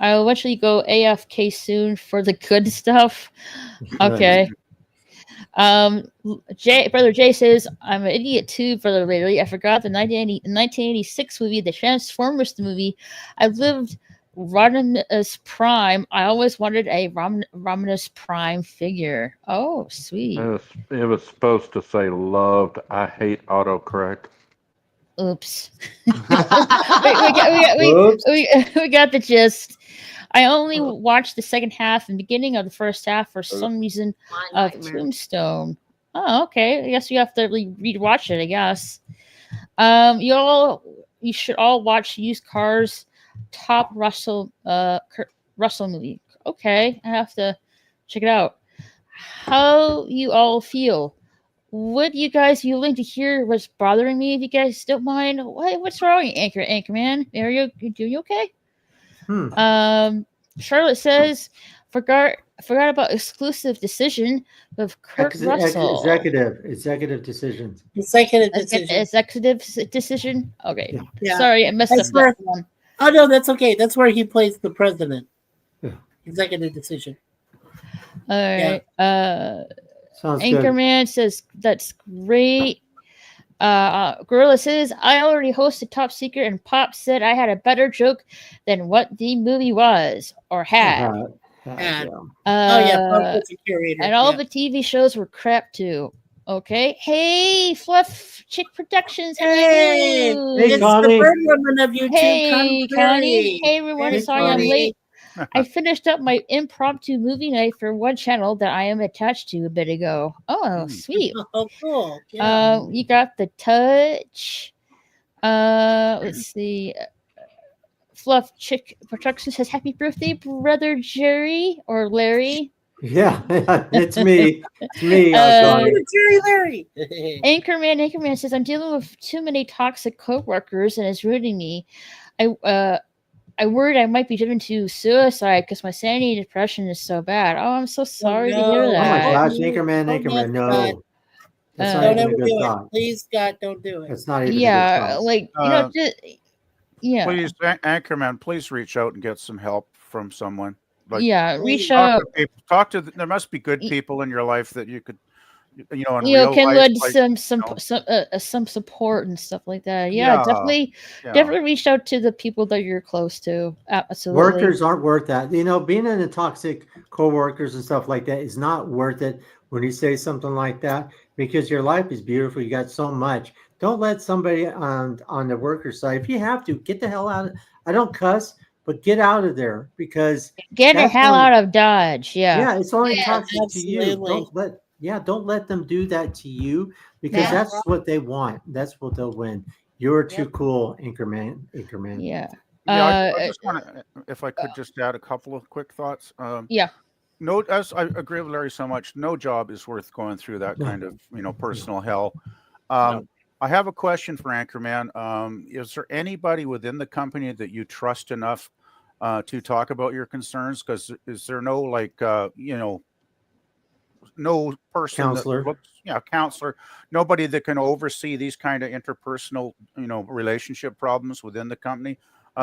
I'll eventually go AFK soon for the good stuff. Okay. Brother Jay says, I'm an idiot too, Brother Larry. I forgot the 1986 movie, the Transformers movie. I lived Rodimus Prime. I always wanted a Rodimus Prime figure. Oh, sweet. It was supposed to say loved. I hate autocorrect. Oops. we got the gist. I only watched the second half and beginning of the first half for some reason of Tombstone. Oh, okay. I guess you have to rewatch it, I guess. You should all watch Used Cars Top Russell movie. Okay, I have to check it out. How you all feel? Would you guys be willing to hear what's bothering me if you guys don't mind? What's wrong, Anchorman? Are you doing okay? Charlotte says, forgot about exclusive decision with Kurt Russell. Executive decision. Executive decision. Okay. Yeah. Sorry, I messed up that one. Oh no, that's okay. That's where he plays the president. executive decision. All right. Sounds good. Anchorman says that's great. Gorilla says I already hosted Top Secret, and Pop said I had a better joke than what the movie was or had. And, Yeah. oh yeah, Pop was a curator. And all yeah. the TV shows were crap too. Okay. Hey, Fluff Chick Productions. How Hey, you doing? Hey, it's Connie. the bird woman of YouTube. Hey, Connie. Hey, everyone. Hey, Sorry I'm Connie. late. I finished up my impromptu movie night for one channel that I am attached to a bit ago. Oh, sweet. Oh, cool. Yeah. You got The Touch. Let's see. Fluff Chick Production says, "Happy birthday, brother Jerry or Larry." Yeah, it's me. It's me. Jerry Larry. Anchorman says, "I'm dealing with too many toxic coworkers and it's ruining me. I worried I might be driven to suicide because my sanity and depression is so bad." Oh, I'm so sorry to hear Oh my that. gosh, Anchorman, no. That's not Don't even ever a good do thought. it. Please, God, don't do it. That's not even a Yeah, good thought. like yeah. Please, Anchorman, please reach out and get some help from someone. Yeah, reach talk out. To people, talk to. There must be good people in your life that you could, in Can real life, lend like, some support and stuff like that. Yeah, definitely reach out to the people that you're close to. Absolutely. Workers aren't worth that. Being in a toxic co-workers and stuff like that is not worth it when you say something like that, because your life is beautiful. You got so much. Don't let somebody on the worker side, if you have to, get the hell out. I don't cuss, but get out of there, because get the hell out of Dodge. Yeah. it's only toxic absolutely. to you. Don't let them do that to you, because that's what they want. That's what they'll win. You're too cool, Anchorman. Yeah. I just want to, if I could just add a couple of quick thoughts. No, as I agree with Larry so much, no job is worth going through that kind of personal hell. I have a question for Anchorman. Is there anybody within the company that you trust enough to talk about your concerns? Because is there no no person Counselor. Counselor, nobody that can oversee these kind of interpersonal relationship problems within the company?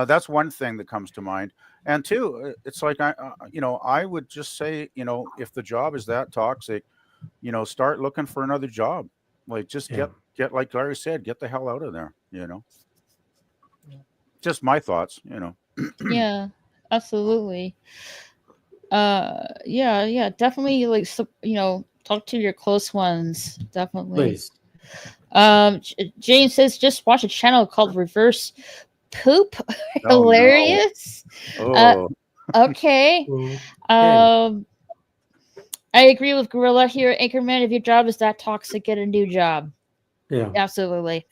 That's one thing that comes to mind. And two, it's like I would just say, if the job is that toxic, start looking for another job. Like just get like Larry said, get the hell out of there. Just my thoughts. Yeah, absolutely. Yeah, definitely. Like, talk to your close ones. Definitely. Please. James says, just watch a channel called Reverse Poop. Hilarious. No. Okay. I agree with Gorilla here. Anchorman, if your job is that toxic, get a new job. Yeah. Absolutely.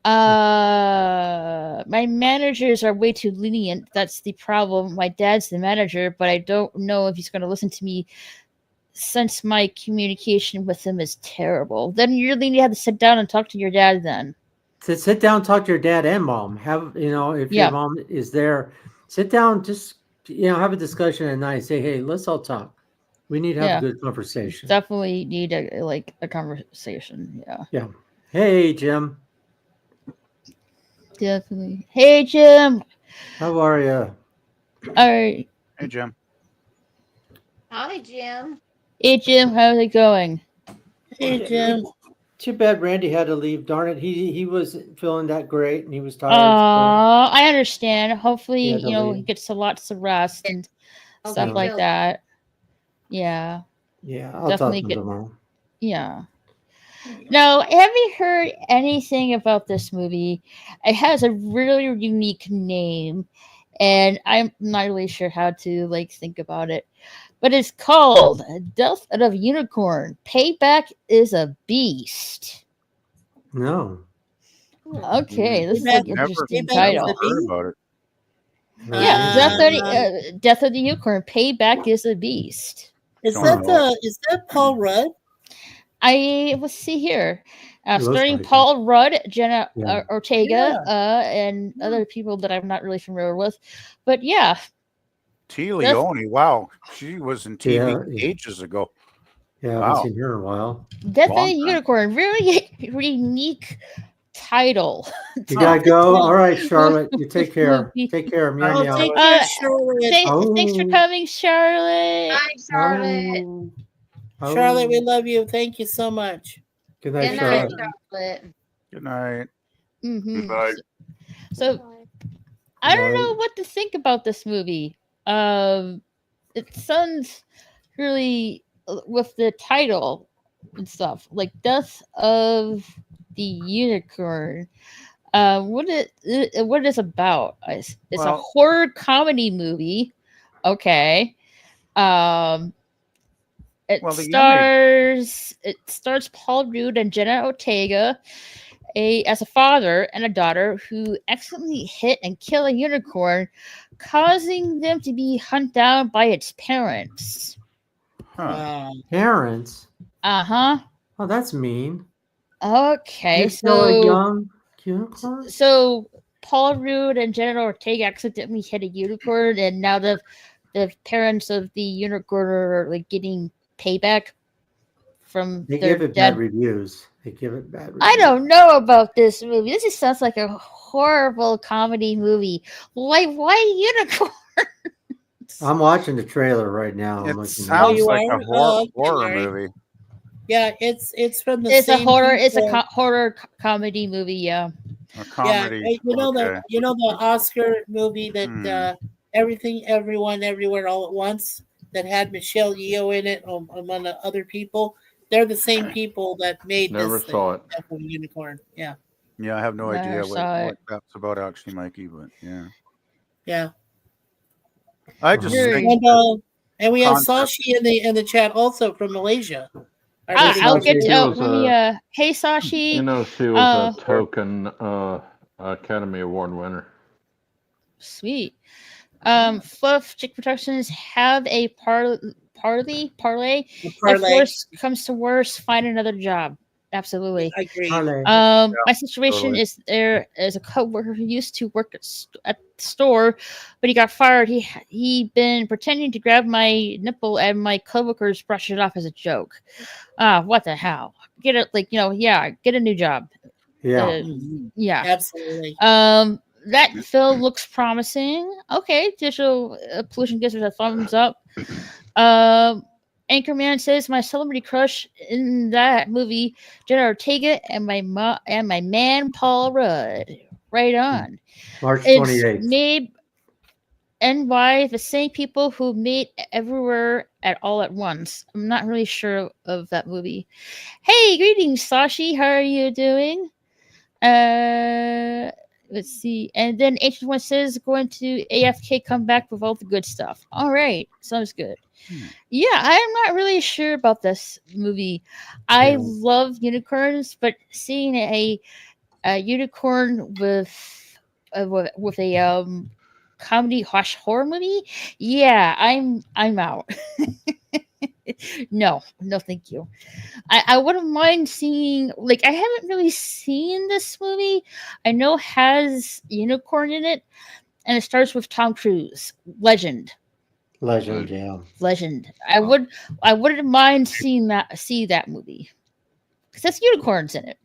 My managers are way too lenient. That's the problem. My dad's the manager, but I don't know if he's going to listen to me since my communication with him is terrible. Then you really need to have to sit down and talk to your dad then. Sit down, talk to your dad and mom. If your mom is there, sit down, just have a discussion at night. Say, hey, let's all talk. We need to have a good conversation. Definitely need a conversation. Yeah. Yeah. Hey, Jim. Definitely. Hey, Jim. How are you? All right. Hey, Jim. Hi, Jim. Hey, Jim. How's it going? Hey, Jim. Too bad Randy had to leave. Darn it. He wasn't feeling that great and he was tired. I understand. Hopefully, he he gets lots of rest and stuff like that. Yeah. Yeah, I'll definitely talk to him tomorrow. Yeah. Now, have you heard anything about this movie? It has a really unique name, and I'm not really sure how to think about it. But it's called Death of a Unicorn. Payback is a Beast. No. Okay, this is an interesting title. Heard about it. Yeah, Death of the Unicorn. Payback is a Beast. Is that Paul Rudd? Let's see here. Starring Paul Rudd, Jenna Ortega, and other people that I'm not really familiar with. But yeah. T. Leone, wow. She was in TV ages ago. Yeah, I haven't seen her in a while. Death of a Unicorn. Very unique title. You gotta go. All right, Charlotte. You take care. Movie. Take care. Meow Oh, meow. take care, Charlotte. Thanks for coming, Charlotte. Hi, Charlotte. Oh. Charlotte, we love you. Thank you so much. Good Good night, night, Charlotte. Charlotte. Good night. Mm-hmm. Bye. So I don't Bye. know what to think about this movie. It sounds really with the title and stuff like Death of the Unicorn. What it is about? It's a Well- horror comedy movie. Okay. It Well, the stars Paul Rudd and Jenna Ortega as a father and a daughter who accidentally hit and kill a unicorn, causing them to be hunted down by its parents. Huh. Parents. Uh-huh. Oh, that's mean. Okay, You kill a so young unicorn? so Paul Rudd and Jenna Ortega accidentally hit a unicorn, and now the parents of the unicorn are like getting payback from They their give it dead. bad reviews. They give it bad reviews. I don't know about this movie. This just sounds like a horrible comedy movie. Why unicorn? I'm watching the trailer right now. I'm It looking at sounds you like are? a Oh, okay, horror Mary. movie. Yeah, it's from the It's a same horror. It's a people. horror comedy movie. Yeah. A comedy. You know okay. the Oscar movie that Hmm. Everything, Everyone, Everywhere, All at Once that had Michelle Yeoh in it among the other people. They're the same people that made Never this saw it. Death of a Unicorn. Yeah, Yeah, I have no Never idea saw what it. that's about, actually, Mikey. But yeah, yeah. I just Sure. think And we have concept- Sashi in the chat also from Malaysia. Our lady I'll from get She to. was Let me. a- Hey, Sashi. You know, she was Uh, a token Academy Award winner. Sweet. Fluff Chick Productions have a parlay. Parlay. If worse comes to worse, find another job. Absolutely. I agree. Harley. My situation totally. is there is a coworker who used to work at the store, but he got fired. He been pretending to grab my nipple, and my coworkers brushed it off as a joke. What the hell? Get it, get a new job. Yeah. Yeah. Absolutely. That film looks promising. Okay, digital pollution gives it a thumbs up. Anchorman says my celebrity crush in that movie, Jenna Ortega, and my man Paul Rudd. Right on. March It's 28th. made and by the same people who made Everywhere at All at Once. I'm not really sure of that movie. Hey, greetings, Sashi. How are you doing? Let's see. And then Ancient One says going to AFK come back with all the good stuff. All right. Sounds good. Yeah, I'm not really sure about this movie. I Yeah. love unicorns, but seeing a unicorn with a comedy horror movie, yeah, I'm out. No, thank you. I wouldn't mind seeing, like, I haven't really seen this movie. I know it has unicorn in it, and it starts with Tom Cruise, legend. Yeah. Legend. I wouldn't mind see that movie because that's unicorns in it.